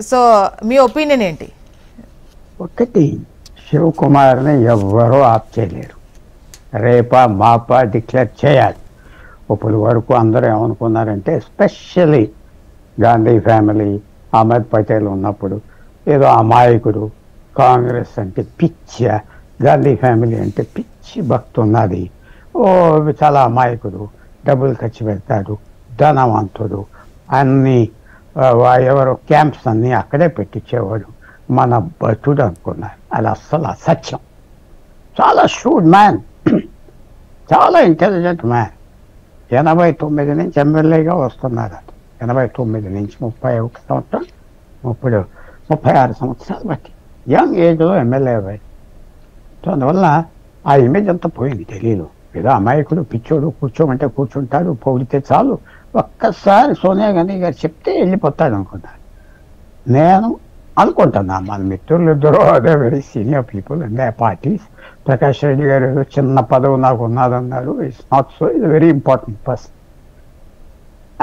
Speaker 1: సో మీ ఒపీనియన్ ఏంటి?
Speaker 3: ఒకటి, శివకుమార్ని ఎవ్వరూ ఆప్ చేయలేరు. రేపా మాపా డిక్లేర్ చేయాలి. ఇప్పుడు వరకు అందరూ ఏమనుకున్నారంటే, ఎస్పెషల్లీ గాంధీ ఫ్యామిలీ, అహ్మద్ పటేల్ ఉన్నప్పుడు ఏదో అమాయకుడు, కాంగ్రెస్ అంటే పిచ్చి, గాంధీ ఫ్యామిలీ అంటే పిచ్చి భక్తి ఉన్నది, చాలా అమాయకుడు, డబ్బులు ఖర్చు పెడతాడు, ధనవంతుడు, అన్ని ఎవరో క్యాంప్స్ అన్నీ అక్కడే పెట్టించేవాడు, మన బతుడు అనుకున్నారు. అది అస్సలు అసత్యం. చాలా షూడ్ మ్యాన్, చాలా ఇంటెలిజెంట్ మ్యాన్. 89 నుంచి ఎమ్మెల్యేగా వస్తున్నారు. 89 నుంచి 31 సంవత్సరం, 36 సంవత్సరాలు బట్టి యంగ్ ఏజ్లో ఎమ్మెల్యే అయ్యాయి. సో అందువల్ల ఆ ఇమేజ్ అంతా పోయింది ఢిల్లీలో. ఏదో అమాయకుడు పిచ్చోడు కూర్చోమంటే కూర్చుంటాడు, పొగిడితే చాలు. ఒక్కసారి సోనియా గాంధీ గారు చెప్తే వెళ్ళిపోతాడు అనుకున్నాను. నేను అనుకుంటున్నా మన మిత్రులు ఇద్దరు అదే very senior people and they parties. Prakash Reddy గారు ఏదో చిన్న పదవి నాకు ఉన్నదన్నారు. ఇట్స్ నాట్ సో, ఇది వెరీ ఇంపార్టెంట్ పర్సన్.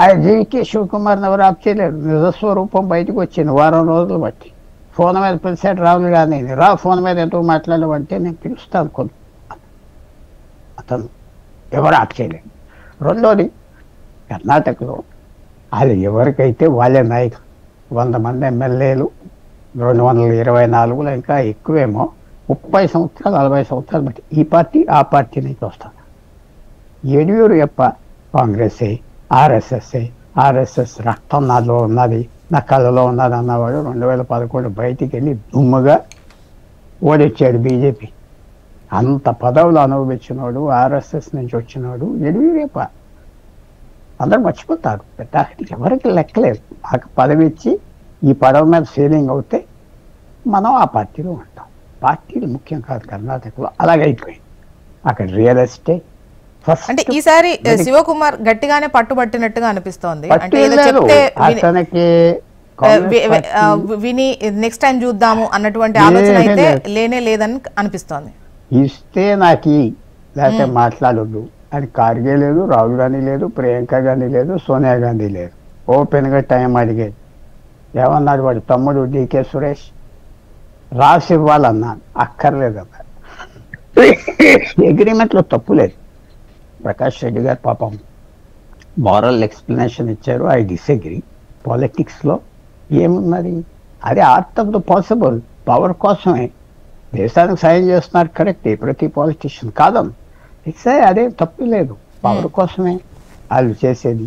Speaker 3: ఆ జీకే శివకుమార్ని ఎవరు ఆప్ చేయలేరు. నిజస్వరూపం బయటకు వచ్చింది వారం రోజులు బట్టి. ఫోన్ మీద పిలిచాడు రాహుల్ గాంధీని. ఫోన్ మీద ఎందుకు మాట్లాడమంటే నేను పిలుస్తాను కొన్ని, అతను ఎవరు ఆప్ చేయలేదు. రెండోది కర్ణాటకలో వాళ్ళు ఎవరికైతే వాళ్ళే నాయకులు. 100 మంది ఎమ్మెల్యేలు, 224 ఇంకా ఎక్కువేమో, 30 సంవత్సరాలు 40 సంవత్సరాలు బట్టి ఈ పార్టీ ఆ పార్టీ నుంచి వస్తాను. యడియూరప్ప కాంగ్రెస్ ఆర్ఎస్ఎస్ రక్తం నాలో ఉన్నది, నా కళ్ళలో ఉన్నది అన్నవాడు 2011 బయటికి వెళ్ళి దుమ్ముగా ఓడిచ్చాడు బీజేపీ. అంత పదవులు అనుభవించినాడు, ఆర్ఎస్ఎస్ నుంచి వచ్చినాడు యడియూరప్ప. అందరూ మర్చిపోతారు. ఎవరికి లెక్కలేదు. మాకు పదవి ఇచ్చి ఈ పదవి మీద సీలింగ్ అవుతే మనం ఆ పార్టీలో ఉంటాం. పార్టీలు ముఖ్యం కాదు కర్ణాటకలో. అలాగైపోయింది అక్కడ రియల్ ఎస్టేట్.
Speaker 1: అంటే ఈసారి శివకుమార్ గట్టిగానే పట్టుబట్టినట్టుగా అనిపిస్తోంది. అంటే ఏదో
Speaker 3: పట్టిలేదు
Speaker 1: చెప్తే
Speaker 3: అతనికి.
Speaker 1: విని నెక్స్ట్ టైం చూద్దాము అన్నటువంటి ఆలోచన అయితే లేనే లేదని అనిపిస్తోంది.
Speaker 3: ఇస్తే నాకు లేకపోతే మాట్లాడొద్దు అని కార్గే లేదు, రాహుల్ గాంధీ లేదు, ప్రియాంక గాంధీ లేదు, సోనియా గాంధీ లేదు. ఓపెన్గా టైం అడిగేది. ఏమన్నాడు వాడు తమ్ముడు డికే సురేష్, రాసి ఇవ్వాలన్నాను. అక్కర్లేదన్నారు. అగ్రిమెంట్లో తప్పు లేదు. ప్రకాష్ రెడ్డి గారు పాపం మారల్ ఎక్స్ప్లెనేషన్ ఇచ్చారు. I disagree. పాలిటిక్స్లో ఏమున్నది? అది art of the possible. Power కోసమే దేశానికి సాయం చేస్తున్నారు, కరెక్టే. ప్రతి పాలిటిషియన్ కాదం ఇస్తే అదే తప్పు లేదు. పవర్ కోసమే వాళ్ళు చేసేది.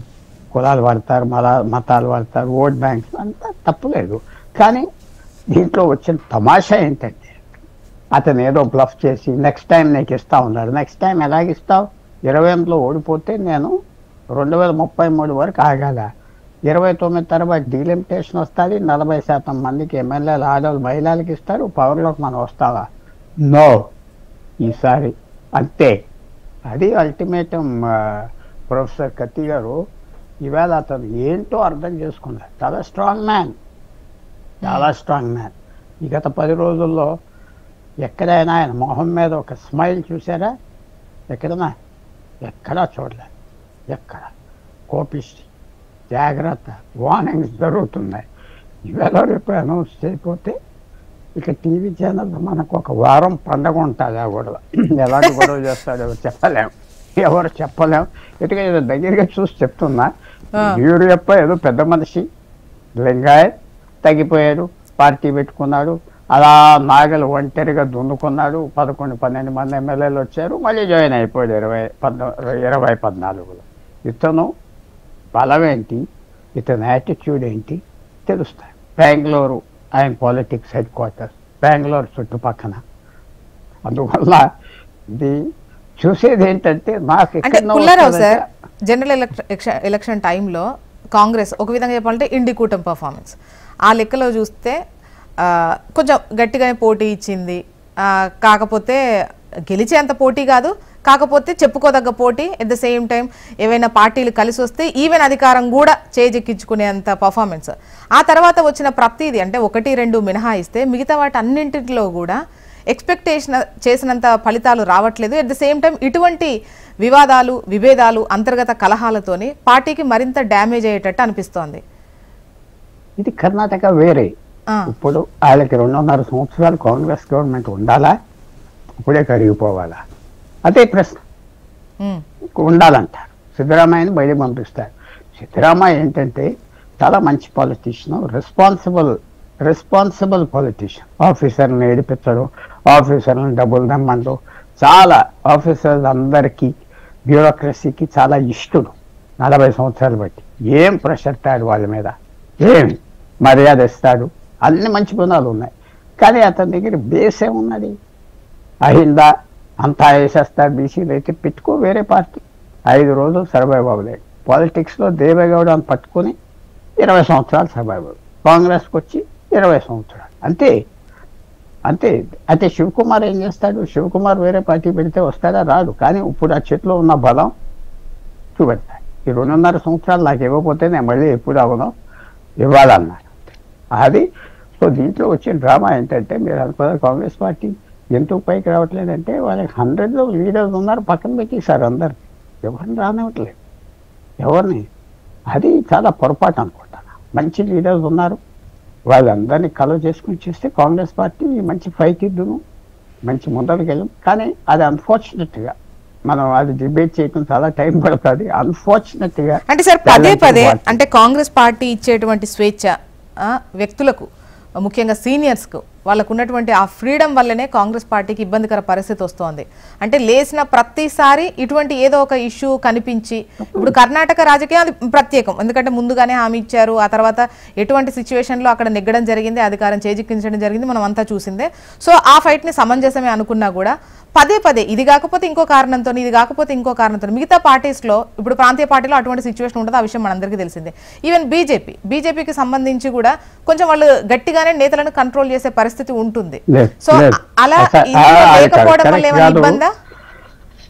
Speaker 3: కులాలు వాడతారు, మతాలు వాడతారు, ఓట్ బ్యాంక్స్, అంతా తప్పు లేదు. కానీ దీంట్లో వచ్చిన తమాషా ఏంటంటే అతను ఏదో బ్లఫ్ చేసి నెక్స్ట్ టైం నీకు ఇస్తా ఉన్నాడు. Next time ఎలాగిస్తావు? 28లో ఓడిపోతే నేను 2033 వరకు ఆగాల. 29 తర్వాత డీలిమిటేషన్ వస్తుంది. 40% మందికి ఎమ్మెల్యేలు ఆడవాళ్ళు మహిళలకు ఇస్తారు. పవర్లోకి మనం వస్తావా? నో, ఈసారి అంతే. అది అల్టిమేటం. ప్రొఫెసర్ కత్తి గారు ఈవేళ అతను ఏంటో అర్థం చేసుకున్నారు. చాలా స్ట్రాంగ్ మ్యాన్, చాలా స్ట్రాంగ్ మ్యాన్. ఈ గత 10 రోజుల్లో ఎక్కడైనా ఆయన మొహం మీద ఒక స్మైల్ చూసారా? ఎక్కడా చూడలేదు. ఎక్కడ కోపిష్టి, జాగ్రత్త, వార్నింగ్స్ జరుగుతున్నాయి. ఈవేళ రేపు అనౌన్స్ చేయకపోతే ఇక టీవీ ఛానల్ మనకు ఒక వారం పండగ ఉంటుంది. ఆ గొడవ ఎలాంటి గొడవ చేస్తాడో ఎవరు చెప్పలేము. ఎందుకంటే ఏదో దగ్గరగా చూసి చెప్తున్నా. యడియూరప్ప ఏదో పెద్ద మనిషి, లింగాయ్ తగ్గిపోయాడు, పార్టీ పెట్టుకున్నాడు, అలా నాగలు ఒంటరిగా దున్నుకున్నాడు. 11-12 మంది ఎమ్మెల్యేలు వచ్చారు, మళ్ళీ జాయిన్ అయిపోయాడు 2014లో. ఇతను బలమేంటి, ఇతని యాటిట్యూడ్ ఏంటి తెలుస్తాయి. బెంగళూరు ఆయన పాలిటిక్స్ హెడ్ క్వార్టర్స్, బెంగళూరు చుట్టుపక్కన. అందువల్ల ఇది చూసేది ఏంటంటే నాకు
Speaker 1: పుల్లారావు సార్, జనరల్ ఎలక్షన్ టైంలో కాంగ్రెస్ ఒక విధంగా చెప్పాలంటే ఇండి కూటమి పర్ఫార్మెన్స్ ఆ లెక్కలో చూస్తే కొంచెం గట్టిగానే పోటీ ఇచ్చింది. కాకపోతే గెలిచేంత పోటీ కాదు, కాకపోతే చెప్పుకోదగ్గ పోటీ. ఎట్ ద సేమ్ టైం ఏవైనా పార్టీలు కలిసి వస్తే ఈవెన్ అధికారం కూడా చేజెక్కించుకునేంత పర్ఫార్మెన్స్. ఆ తర్వాత వచ్చిన ప్రతిదీ అంటే 1-2 మినహాయిస్తే మిగతా వాటి అన్నింటిలో కూడా ఎక్స్పెక్టేషన్ చేసినంత ఫలితాలు రావట్లేదు. ఎట్ ద సేమ్ టైం ఇటువంటి వివాదాలు, విభేదాలు, అంతర్గత కలహాలతోని పార్టీకి మరింత డ్యామేజ్ అయ్యేటట్టు అనిపిస్తోంది.
Speaker 3: ఇది కర్ణాటక వేరే. ఇప్పుడు వాళ్ళకి 2.5 సంవత్సరాలు కాంగ్రెస్ గవర్నమెంట్ ఉండాలా, ఇప్పుడే కరిగిపోవాలా? అదే ప్రశ్న. ఉండాలంటారు. సిద్ధరామయ్యని బయట పంపిస్తారు. సిద్ధరామయ్య ఏంటంటే చాలా మంచి పాలిటీషియన్, రెస్పాన్సిబుల్ పాలిటీషియన్. ఆఫీసర్లను ఏడిపించడం, ఆఫీసర్లను డబ్బులు దమ్మండు, చాలా ఆఫీసర్లు అందరికీ బ్యూరోక్రసీకి చాలా ఇష్టడు. 40 సంవత్సరాలు బట్టి ఏం ప్రెషర్ తాడు వాళ్ళ మీద, ఏం మర్యాద ఇస్తాడు, అన్ని మంచి గుణాలు ఉన్నాయి. కానీ అతని దగ్గర బేస్ ఏమున్నది? అహిందా అంతా వేసేస్తాడు. బీసీలు అయితే పెట్టుకో వేరే పార్టీ. 5 రోజులు సర్వైవ్ అవ్వలేడు. పాలిటిక్స్లో దేవేగౌడ అని పట్టుకొని 20 సంవత్సరాలు సర్వైవ్ అవ్వదు. కాంగ్రెస్కి వచ్చి 20 సంవత్సరాలు అంతే. అంతే. అయితే శివకుమార్ ఏం చేస్తాడు? శివకుమార్ వేరే పార్టీ పెడితే వస్తాడా? రాడు. కానీ ఇప్పుడు ఆ చేతిలో ఉన్న బలం చూపెడతాడు. ఈ 2.5 సంవత్సరాలు నాకు ఇవ్వకపోతే నేను మళ్ళీ ఎప్పుడు అవను ఇవ్వాలన్నాడు. అది సో దీంట్లో వచ్చిన డ్రామా ఏంటంటే, మీరు అనుకున్న కాంగ్రెస్ పార్టీ ఎందుకు పైకి రావట్లేదంటే, వాళ్ళకి 100లో లీడర్స్ ఉన్నారు, పక్కన పెట్టేశారు అందరు, ఎవరిని రానివ్వట్లేదు ఎవరిని. అది చాలా పొరపాటు అనుకుంటాను. మంచి లీడర్స్ ఉన్నారు, వాళ్ళందరినీ కలవ చేసుకుని చేస్తే కాంగ్రెస్ పార్టీ మంచి ఫైట్ ఇద్దును, మంచి ముందరికి వెళ్ళం. కానీ అది అన్ఫార్చునేట్గా మనం అది డిబేట్ చేయడం చాలా టైం పడుతుంది. అన్ఫార్చునేట్గా
Speaker 1: అంటే సార్ పదే అంటే కాంగ్రెస్ పార్టీ ఇచ్చేటువంటి స్వేచ్ఛ వ్యక్తులకు, ముఖ్యంగా సీనియర్స్కు వాళ్ళకు ఉన్నటువంటి ఆ ఫ్రీడమ్ వల్లనే కాంగ్రెస్ పార్టీకి ఇబ్బందికర పరిస్థితి వస్తోంది. అంటే లేచిన ప్రతిసారి ఇటువంటి ఏదో ఒక ఇష్యూ కనిపించి, ఇప్పుడు కర్ణాటక రాజకీయం అది ప్రత్యేకం, ఎందుకంటే ముందుగానే హామీ ఇచ్చారు, ఆ తర్వాత ఎటువంటి సిచ్యువేషన్లో అక్కడ నెగ్గడం జరిగింది, అధికారం చేజిక్కించడం జరిగింది, మనం అంతా చూసిందే. సో ఆ ఫైట్ని సమంజసమే అనుకున్నా కూడా పదే ఇది కాకపోతే ఇంకో కారణంతో, ఇది కాకపోతే ఇంకో కారణంతో, మిగతా పార్టీస్లో ఇప్పుడు ప్రాంతీయ పార్టీలో అటువంటి సిచ్యువేషన్ ఉంటుంది, ఆ విషయం మనందరికీ తెలిసిందే. ఈవెన్ బీజేపీకి సంబంధించి కూడా కొంచెం వాళ్ళు గట్టిగానే నేతలను కంట్రోల్ చేసే పరిస్థితి ఉంటుంది. సో అలా లేకపోవడం వల్ల ఏమైనా ఇబ్బందా?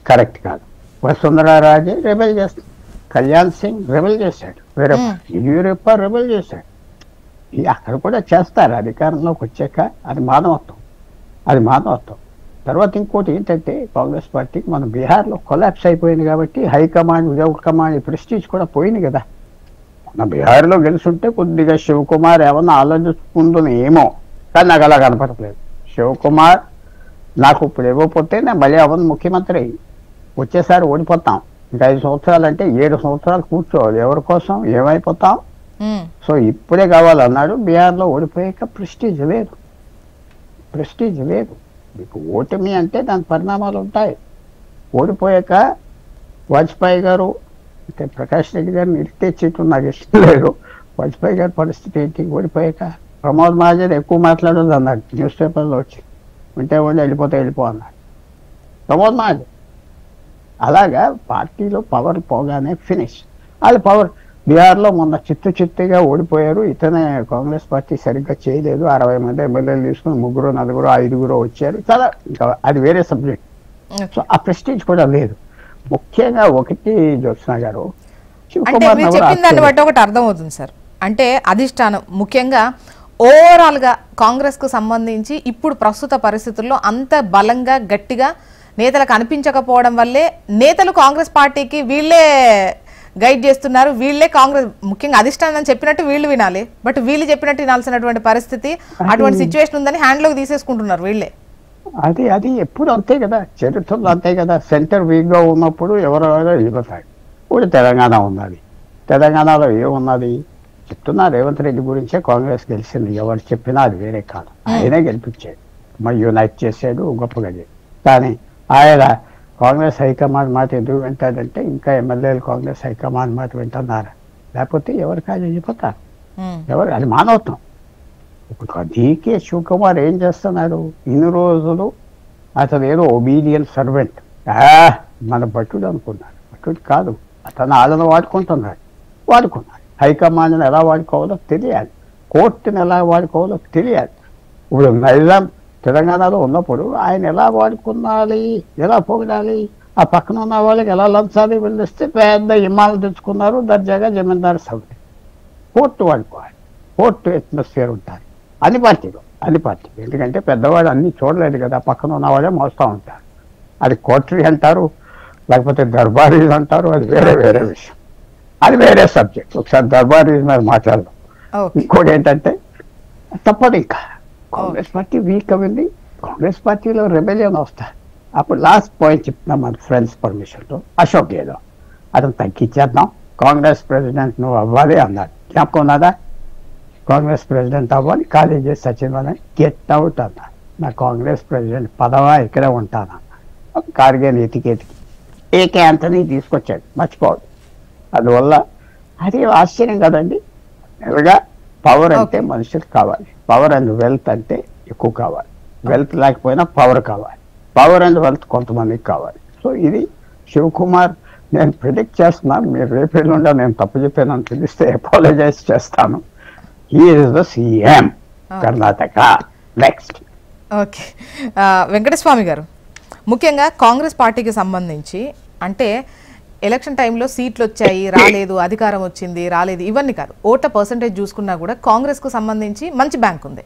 Speaker 3: కరెక్ట్ కాదు. వసుంధరా రాజే రెబెల్ చేస్తాడు, కళ్యాణ్ సింగ్ రెబెల్ చేశాడు, వేరే యడ్యూరప్ప రెబెల్ చేశాడు. అక్కడ కూడా చేస్తారు అధికారంలోకి వచ్చాక. అది మానవత్వం. తర్వాత ఇంకోటి ఏంటంటే, కాంగ్రెస్ పార్టీకి మన బీహార్లో కొలాప్స్ అయిపోయింది కాబట్టి హైకమాండ్, విజయ్ కమాండ్ ప్రెస్టీజ్ కూడా పోయింది కదా. మన బీహార్లో గెలుచుంటే కొద్దిగా శివకుమార్ ఏమన్నా ఆలోచించుకుంటుంది ఏమో, కానీ నాకు అలా కనపడట్లేదు. శివకుమార్ నాకు ఇప్పుడు ఇవ్వకపోతే నేను మళ్ళీ అవన్నీ ముఖ్యమంత్రి, వచ్చేసారి ఓడిపోతాం, ఇంకా 5 సంవత్సరాలు అంటే 7 సంవత్సరాలు కూర్చోవాలి, ఎవరి కోసం ఏమైపోతాం. సో ఇప్పుడే కావాలన్నాడు. బీహార్లో ఓడిపోయాక ప్రెస్టీజ్ లేదు. మీకు ఓటమి అంటే దాని పరిణామాలు ఉంటాయి. ఓడిపోయాక వాజ్పేయి గారు అంటే ప్రకాష్ రెడ్డి గారిని ఇరిటేచేయటం నాకు ఇష్టం లేదు. వాజ్పేయి గారి పరిస్థితి ఏంటి? ఓడిపోయాక ప్రమోద్ మహాజన్ ఎక్కువ మాట్లాడదు అన్నాడు, న్యూస్ పేపర్లో వచ్చి, వింటే వెళ్ళిపో అన్నాడు ప్రమోద్ మహాజన్. అలాగా పార్టీలో పవర్ పోగానే ఫినిష్. అది పవర్. బీహార్లో మొన్న చిత్తుగా ఓడిపోయారు. ఇతనే కాంగ్రెస్ పార్టీ సరిగ్గా చేయలేదు. 60 మంది ఎమ్మెల్యేలు తీసుకుని 3, 4, 5 వచ్చారు. చాలా ఇంకా అది వేరే సబ్జెక్ట్. సో ఆ ప్రెస్టీజ్ కూడా లేదు. ముఖ్యంగా ఒకటి జ్యోత్స్న గారు,
Speaker 1: అంటే మీరు చెప్పిన దాన్ని బట్టి ఒకటి అర్థమవుతుంది సార్. అంటే అధిష్టానం ముఖ్యంగా ఓవరాల్గా కాంగ్రెస్కు సంబంధించి ఇప్పుడు ప్రస్తుత పరిస్థితుల్లో అంత బలంగా గట్టిగా నేతలకు అనిపించకపోవడం వల్లే నేతలు కాంగ్రెస్ పార్టీకి వీళ్ళే గైడ్ చేస్తున్నారు, వీళ్ళే కాంగ్రెస్ ముఖ్యంగా అధిష్టానం చెప్పినట్టు వీళ్ళు వినాలి, బట్ వీళ్ళు చెప్పినట్టు వినాల్సినటువంటి పరిస్థితి, అటువంటి సిచ్యువేషన్ ఉందని హ్యాండ్లోకి తీసేసుకుంటున్నారు వీళ్ళే.
Speaker 3: అది ఎప్పుడు అంతే కదా, చరిత్రలో అంతే కదా. సెంటర్ వీక్గా ఉన్నప్పుడు ఎవరెవరో వెళ్ళిపోతాడు. ఇప్పుడు తెలంగాణ ఉన్నది, తెలంగాణలో ఏమున్నది చెప్తున్నా, రేవంత్ రెడ్డి గురించే కాంగ్రెస్ గెలిచింది. ఎవరు చెప్పినా అది వేరే కాదు, ఆయనే గెలిపించాడు, మరి యునైట్ చేశాడు, గొప్పగా. కానీ ఆయన కాంగ్రెస్ హైకమాండ్ మాట ఎందుకు వింటాడంటే, ఇంకా ఎమ్మెల్యేలు కాంగ్రెస్ హైకమాండ్ మాట వింటున్నారు, లేకపోతే ఎవరికాయలు వెళ్ళిపోతారు. అది మానవత్వం. ఇప్పుడు డీకే శివకుమార్ ఏం చేస్తున్నాడు? ఇన్ని రోజులు అతను ఏదో ఒబీడియన్ సర్వెంట్, మన భటుడు అనుకున్నాడు. భటుడు కాదు, అతను ఆలను వాడుకున్నాడు. హైకమాండ్ని ఎలా వాడుకోవాలో తెలియాలి, కోర్టుని ఎలా వాడుకోవాలో తెలియాలి. ఇప్పుడు నైజాం తెలంగాణలో ఉన్నప్పుడు ఆయన ఎలా వాడుకున్నాలి, ఎలా పొగడాలి, ఆ పక్కన ఉన్న వాళ్ళకి ఎలా లంచాలి వెళ్ళిస్తే పెద్ద ఇమ్మాలు తెచ్చుకున్నారు, దర్జాగా జమీందారు సభ్యులు. కోర్టు వాడుకోవాలి, కోర్టు అట్మాస్ఫియర్ ఉంటుంది అన్ని పార్టీలు. ఎందుకంటే పెద్దవాడు అన్ని చూడలేదు కదా, పక్కన ఉన్నవాడే మోస్తూ ఉంటారు. అది కోర్టరీ అంటారు, లేకపోతే దర్బారీస్ అంటారు, అది వేరే విషయం, అది వేరే సబ్జెక్ట్. ఒకసారి దర్బారీస్ మీద మాట్లాడదాం. ఇంకోటి ఏంటంటే తప్పదు, ఇంకా కాంగ్రెస్ పార్టీ వీక్ అయింది, కాంగ్రెస్ పార్టీలో రెబెలియన్ వస్తారు. అప్పుడు లాస్ట్ పాయింట్ చెప్తున్నాం మన ఫ్రెండ్స్ పర్మిషన్తో, అశోక్ గెహ్లోట్ అతను తగ్గించేద్దాం, కాంగ్రెస్ ప్రెసిడెంట్ నువ్వు అవ్వాలి అన్నాడు. జ్ఞాపకం ఉన్నదా? కాంగ్రెస్ ప్రెసిడెంట్ అవ్వాలి, కాలేజీ సచివాలయం గెట్ అవుట్ అన్నాడు. నా కాంగ్రెస్ ప్రెసిడెంట్ పదవా ఇక్కడే ఉంటానన్నాడు. కార్గే ఎతికి ఏకే యాంటనీ తీసుకొచ్చాడు, మర్చిపోవద్దు. అందువల్ల అది ఆశ్చర్యం కదండి. నెలగా పవర్ అంటే మనుషులకు కావాలి, పవర్ అండ్ వెల్త్ అంటే ఎక్కువ కావాలి, వెల్త్ లేకపోయినా పవర్ కావాలి, పవర్ అండ్ వెల్త్ కొంతమందికి కావాలి. సో ఇది శివకుమార్, నేను ప్రిడిక్ట్ చేస్తున్నాను, మీరు రేపేళ్ళుండా నేను తప్పు చెప్పానని తెలిస్తే అపాలజైజ్ చేస్తాను. He is the CM Karnataka next.
Speaker 1: Okay, Venkataswamy గారు, ముఖ్యంగా కాంగ్రెస్ పార్టీకి సంబంధించి అంటే ఎలక్షన్ టైంలో సీట్లు వచ్చాయి, రాలేదు, అధికారం వచ్చింది, రాలేదు, ఇవన్నీ కాదు, ఓట్ల పర్సంటేజ్ చూసుకున్నా కూడా కాంగ్రెస్కు సంబంధించి మంచి బ్యాంక్ ఉంది.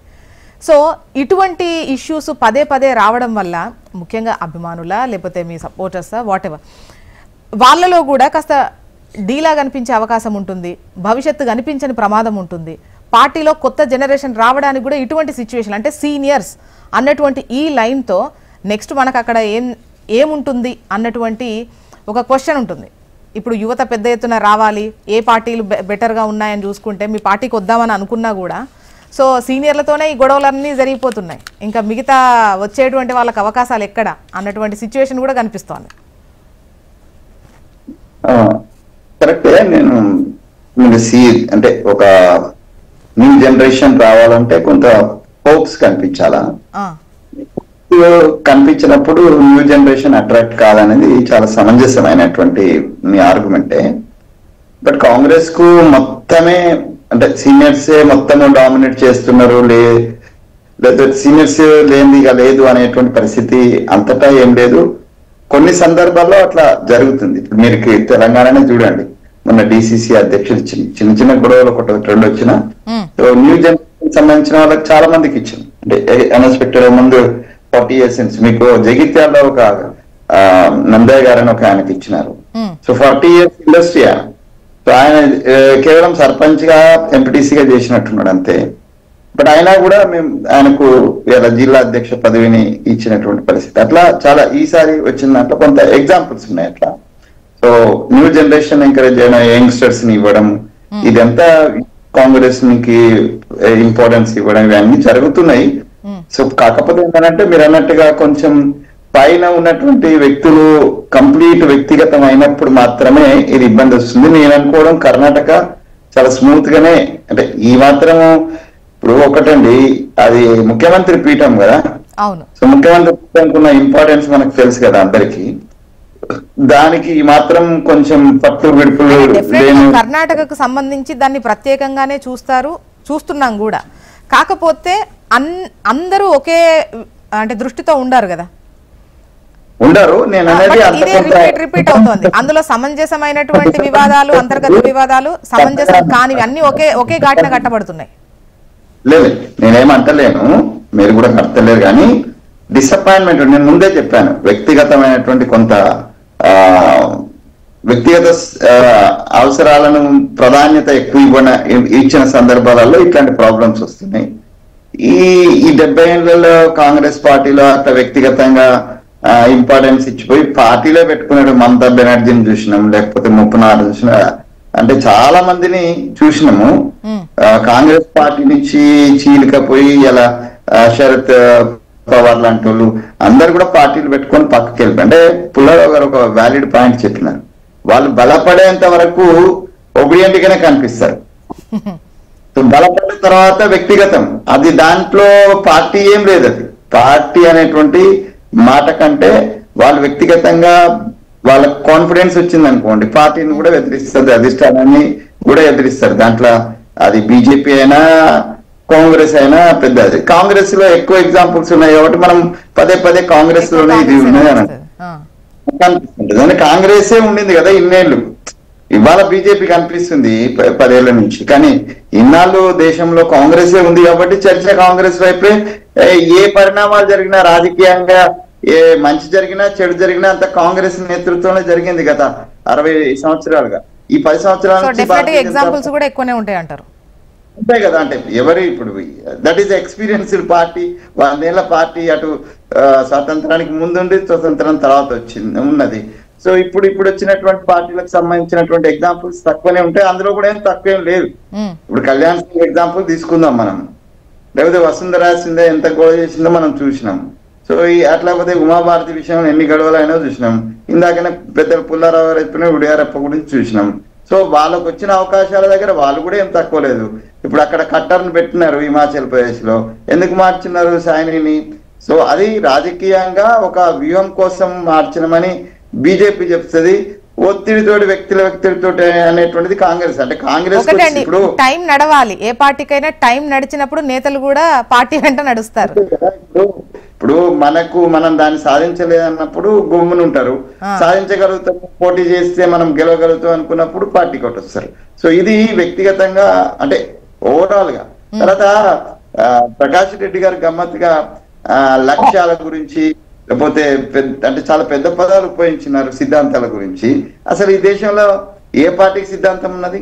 Speaker 1: సో ఇటువంటి ఇష్యూస్ పదే పదే రావడం వల్ల ముఖ్యంగా అభిమానుల లేకపోతే మీ సపోర్టర్సా వాటెవర్ వాళ్ళలో కూడా కాస్త డీలా కనిపించే అవకాశం ఉంటుంది, భవిష్యత్తు కనిపించని ప్రమాదం ఉంటుంది. పార్టీలో కొత్త జనరేషన్ రావడానికి కూడా ఇటువంటి సిచ్యువేషన్ అంటే సీనియర్స్ అన్నటువంటి ఈ లైన్తో నెక్స్ట్ మనకు అక్కడ ఏముంటుంది అన్నటువంటి ఒక క్వశ్చన్ ఉంటుంది. ఇప్పుడు యువత పెద్ద ఎత్తున రావాలి, ఏ పార్టీలు బెటర్గా ఉన్నాయని చూసుకుంటే మీ పార్టీకి వద్దామని అనుకున్నా కూడా సో సీనియర్లతోనే ఈ గొడవలన్నీ జరిగిపోతున్నాయి, ఇంకా మిగతా వచ్చేటువంటి వాళ్ళకి అవకాశాలు ఎక్కడ అన్నటువంటి సిచ్యువేషన్ కూడా కనిపిస్తోంది.
Speaker 2: కరెక్టే. నేను అంటే ఒక న్యూ జనరేషన్ రావాలంటే కొంత హోప్స్ కనిపించాలా, కనిపించినప్పుడు న్యూ జనరేషన్ అట్రాక్ట్ కాదనేది చాలా సమంజసమైనటువంటి మీ ఆర్గ్యుమెంటే. బట్ కాంగ్రెస్ కు మొత్తమే అంటే సీనియర్సే మొత్తం డామినేట్ చేస్తున్నారు, లేదా సీనియర్స్ లేనిది ఇక లేదు అనేటువంటి పరిస్థితి అంతటా ఏం లేదు. కొన్ని సందర్భాల్లో అట్లా జరుగుతుంది. ఇప్పుడు మీరు తెలంగాణనే చూడండి, మొన్న డిసిసి అధ్యక్షుడు చిన్న చిన్న గొడవలు ఒకటి రెండు వచ్చినా న్యూ జనరేషన్ సంబంధించిన వాళ్ళకి చాలా మందికి ఇచ్చింది. అంటే అన్ఎక్స్పెక్టెడ్ ముందు 40 years మీకు జగిత్యాల్లో ఒక నందయ్య గారు అని ఒక ఆయనకి ఇచ్చినారు. సో 40 years ఇండస్ట్రీ ఆయన. సో ఆయన కేవలం సర్పంచ్ గా ఎంపీటీసీగా చేసినట్టున్నాడు అంతే. బట్ అయినా కూడా మేము ఆయనకు ఇలా జిల్లా అధ్యక్ష పదవిని ఇచ్చినటువంటి పరిస్థితి. అట్లా చాలా ఈసారి వచ్చిన దాంట్లో కొంత ఎగ్జాంపుల్స్ ఉన్నాయి అట్లా. సో న్యూ జనరేషన్ ఎంకరేజ్ చేయడం, యంగ్స్టర్స్ ని ఇవ్వడం, ఇదంతా కాంగ్రెస్ కి ఇంపార్టెన్స్ ఇవ్వడం ఇవన్నీ జరుగుతున్నాయి. సో కాకపోతే ఏంటంటే మీరు అన్నట్టుగా కొంచెం పైన ఉన్నటువంటి వ్యక్తులు కంప్లీట్ వ్యక్తిగతం అయినప్పుడు మాత్రమే ఇది ఇబ్బంది వస్తుంది. నేను అనుకోవడం కర్ణాటక చాలా స్మూత్ గానే, అంటే ఈ మాత్రము ఇప్పుడు ఒకటండి, అది ముఖ్యమంత్రి పీఠం కదా.
Speaker 1: అవును.
Speaker 2: సో ముఖ్యమంత్రి పీఠంకు ఉన్న ఇంపార్టెన్స్ మనకు తెలుసు కదా అందరికి. దానికి మాత్రం కొంచెం పట్టు విడుపులు
Speaker 1: కర్ణాటకకు సంబంధించి దాన్ని ప్రత్యేకంగానే చూస్తున్నాం కూడా. కాకపోతే అందరూ ఒకే అంటే దృష్టితో ఉండారు కదా,
Speaker 2: ఉండరు. నేను అనేది
Speaker 1: రిపీట్ అవుతోంది. అందులో సమంజసమైనటువంటి వివాదాలు, అంతర్గత వివాదాలు, సమంజసం కానివి అన్ని ఒకే ఘాటున కట్టబడుతున్నాయి.
Speaker 2: లేదు, నేనేమంటలేను, మీరు కూడా కట్టలేరు. కానీ డిసప్పాయింట్మెంట్ నేను ముందే చెప్పాను, వ్యక్తిగతమైనటువంటి కొంత వ్యక్తిగత అవసరాలను ప్రాధాన్యత ఎక్కువ ఇచ్చిన సందర్భాలలో ఇట్లాంటి ప్రాబ్లమ్స్ వస్తున్నాయి. ఈ 70 ఏళ్లలో కాంగ్రెస్ పార్టీలో అట్లా వ్యక్తిగతంగా ఇంపార్టెన్స్ ఇచ్చిపోయి పార్టీలో పెట్టుకున్నాడు. మమతా బెనర్జీని చూసినాం, లేకపోతే ముప్పనారు చూసిన, అంటే చాలా మందిని చూసినాము. కాంగ్రెస్ పార్టీ నుంచి చీలికపోయి ఇలా శరత్ పవార్ లాంటి వాళ్ళు అందరు కూడా పార్టీలు పెట్టుకొని పక్కకి వెళ్ళిపోయి, అంటే పుల్లారావు గారు ఒక వ్యాలిడ్ పాయింట్ చెప్పినారు, వాళ్ళు బలపడేంత వరకు ఒబిడియంట్ గానే కనిపిస్తారు. బలపడిన తర్వాత వ్యక్తిగతం, అది దాంట్లో పార్టీ ఏం లేదు. అది పార్టీ అనేటువంటి మాట కంటే వాళ్ళు వ్యక్తిగతంగా వాళ్ళ కాన్ఫిడెన్స్ వచ్చింది అనుకోండి, పార్టీని కూడా ఎదిరిస్తుంది, అధిష్టానాన్ని కూడా ఎదిరిస్తారు. దాంట్లో అది బీజేపీ అయినా కాంగ్రెస్ అయినా పెద్ద. అది కాంగ్రెస్ లో ఎక్కువ ఎగ్జాంపుల్స్ ఉన్నాయి కాబట్టి మనం పదే పదే కాంగ్రెస్ లోనే ఇది ఉన్నది అని కనిపిస్తుంటుంది. అంటే కాంగ్రెసే ఉండింది కదా ఇన్నేళ్లు, ఇవాళ బీజేపీ కనిపిస్తుంది 10 ఏళ్ల నుంచి. కానీ ఇన్నాళ్ళు దేశంలో కాంగ్రెసే ఉంది కాబట్టి చర్చ కాంగ్రెస్ వైపే. ఏ పరిణామాలు జరిగినా రాజకీయంగా, ఏ మంచి జరిగినా చెడు జరిగినా అంత కాంగ్రెస్ నేతృత్వంలో జరిగింది గత 60 సంవత్సరాలుగా. ఈ 10 సంవత్సరాల
Speaker 1: ఎగ్జాంపుల్స్ కూడా ఎక్కువనే ఉంటాయి అంటారు.
Speaker 2: ఉంటాయి కదా. అంటే ఎవరు ఇప్పుడు దట్ ఈస్ ఎక్స్పీరియన్స్డ్ పార్టీ, 100 ఏళ్ల పార్టీ, అటు స్వాతంత్రానికి ముందుండి స్వతంత్రం తర్వాత ఉన్నది. సో ఇప్పుడు వచ్చినటువంటి పార్టీలకు సంబంధించినటువంటి ఎగ్జాంపుల్స్ తక్కువనే ఉంటాయి, అందులో కూడా ఏం తక్కువేం లేదు. ఇప్పుడు కళ్యాణ్ సింగ్ ఎగ్జాంపుల్ తీసుకుందాం మనం, లేకపోతే వసుంధరా సింధే ఎంత గొడవ చేసిందో మనం చూసినాం. సో అట్లాపోతే ఉమాభారతి విషయంలో ఎన్ని గొడవలు అయినా చూసినాం. ఇందాకనే పెద్ద పుల్లారావు గారు చెప్పిన ఉడియారప్ప గురించి చూసినాం. సో వాళ్ళకు వచ్చిన అవకాశాల దగ్గర వాళ్ళు కూడా ఏం తక్కువ లేదు. ఇప్పుడు అక్కడ కట్టర్ను పెట్టినారు హిమాచల్ ప్రదేశ్ లో, ఎందుకు మార్చినారు సాయనిని? సో అది రాజకీయంగా ఒక వ్యూహం కోసం మార్చినమని బీజేపీ చెప్తుంది. ఒత్తిడితోటి వ్యక్తులతో అనేటువంటిది కాంగ్రెస్. అంటే కాంగ్రెస్ ఇప్పుడు
Speaker 1: టైం నడవాలి, ఏ పార్టీకైనా టైం నడిచినప్పుడు నేతలు కూడా పార్టీ వెంట నడుస్తారు.
Speaker 2: ఇప్పుడు ఇప్పుడు మనం దాన్ని సాధించలేదన్నప్పుడు గమ్మున ఉంటారు, సాధించగలుగుతాం పోటీ చేస్తే మనం గెలవగలుగుతాం అనుకున్నప్పుడు పార్టీ కొట్టొస్తారు. సో ఇది వ్యక్తిగతంగా అంటే ఓవరాల్ గా. తర్వాత ప్రకాష్ రెడ్డి గారు గమ్మత్తుగా లక్ష్యాల గురించి లేకపోతే అంటే చాలా పెద్ద పదాలు ఉపయోగించినారు సిద్ధాంతాల గురించి. అసలు ఈ దేశంలో ఏ పార్టీకి సిద్ధాంతం ఉన్నది?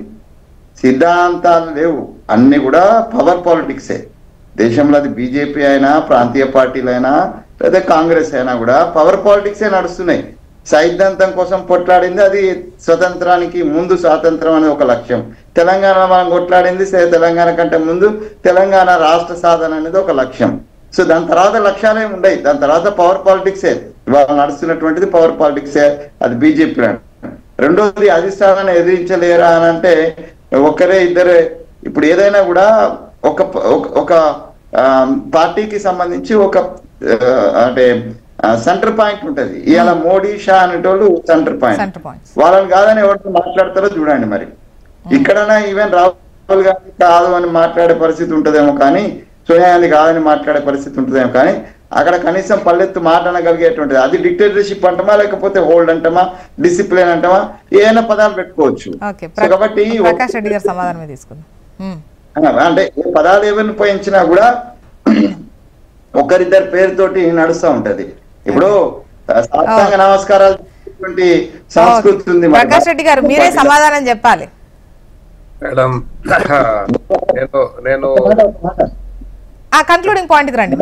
Speaker 2: సిద్ధాంతాలు లేవు, అన్ని కూడా పవర్ పాలిటిక్సే. దేశంలో అది బీజేపీ అయినా ప్రాంతీయ పార్టీలైనా లేదా కాంగ్రెస్ అయినా కూడా పవర్ పాలిటిక్సే నడుస్తున్నాయి. సిద్ధాంతం కోసం కొట్లాడింది అది స్వతంత్రానికి ముందు స్వాతంత్రం అనే ఒక లక్ష్యం. తెలంగాణ మనం కొట్లాడింది తెలంగాణ కంటే ముందు తెలంగాణ రాష్ట్ర సాధన అనేది ఒక లక్ష్యం. సో దాని తర్వాత లక్ష్యాలు ఏమి ఉండవు, దాని తర్వాత పవర్ పాలిటిక్సే. ఇవాళ నడుస్తున్నటువంటిది పవర్ పాలిటిక్సే, అది బీజేపీ. రెండోది అధిష్టానాన్ని ఎదిరించలేరా అని అంటే ఒకరే ఇద్దరే. ఇప్పుడు ఏదైనా కూడా ఒక పార్టీకి సంబంధించి ఒక అంటే సెంటర్ పాయింట్ ఉంటది. ఇవాళ మోడీ షా అనేటోళ్ళు సెంటర్ పాయింట్, వాళ్ళని కాదని ఎవరితో మాట్లాడతారో చూడండి. మరి ఇక్కడైనా ఈవెన్ రాహుల్ గాంధీ కాదు అని మాట్లాడే పరిస్థితి ఉంటదేమో, కానీ సోనియా గాంధీ కాదని మాట్లాడే పరిస్థితి ఉంటుందేమో, కానీ అక్కడ కనీసం పల్లెత్తు మాట అనగలిగేటువంటిది. అది డిక్టేటర్షిప్ అంటమా లేకపోతే హోల్డ్ అంటమా డిసిప్లిన్ అంటమా ఏమైనా పదాలు పెట్టుకోవచ్చు. కాబట్టి
Speaker 1: ప్రకాష్ రెడ్డి గారు సమాధానమే తీసుకుందాం.
Speaker 2: అంటే ఏ పదాలు ఏమైనా ఉపయోగించినా కూడా ఒకరిద్దరి పేరుతోటి నడుస్తూ ఉంటది. ఇప్పుడు సాష్టాంగ నమస్కారాలు సంస్కృతి ఉంది.
Speaker 1: ప్రకాష్ రెడ్డి గారు మీరే సమాధానం చెప్పాలి.
Speaker 4: మేడం నేను
Speaker 1: కంక్లూడింగ్ పాయింట్కి రండి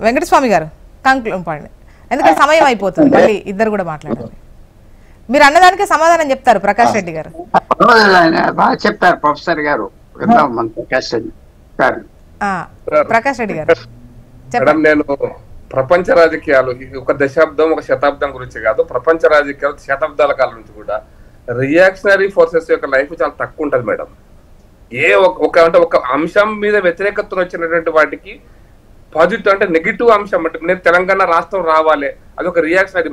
Speaker 1: వెంకటస్వామి గారు, కంక్లూడింగ్ పాయింట్, ఎందుకంటే సమయం అయిపోతుంది, మళ్ళీ ఇద్దరు కూడా మాట్లాడాలి. మీరు అన్నదానికే సమాధానం చెప్తారు ప్రకాష్ రెడ్డి గారు.
Speaker 3: బాగా చెప్పారు ప్రొఫెసర్ గారు.
Speaker 1: ప్రకాష్ రెడ్డి గారు
Speaker 4: మేడం, నేను ప్రపంచ రాజకీయాలు ఒక దశాబ్దం ఒక శతాబ్దం గురించి కాదు, ప్రపంచ రాజకీయాలు శతాబ్దాల కాలం నుంచి కూడా రియాక్షనరీ ఫోర్సెస్ యొక్క లైఫ్ చాలా తక్కువ ఉంటది మేడం. అంటే ఒక అంశం మీద వ్యతిరేకత వచ్చినటువంటి వాటికి పాజిటివ్ అంటే నెగిటివ్ అంశం అంటే నేను తెలంగాణ రాష్ట్రం రావాలి, అదొక రియాక్షనరీ.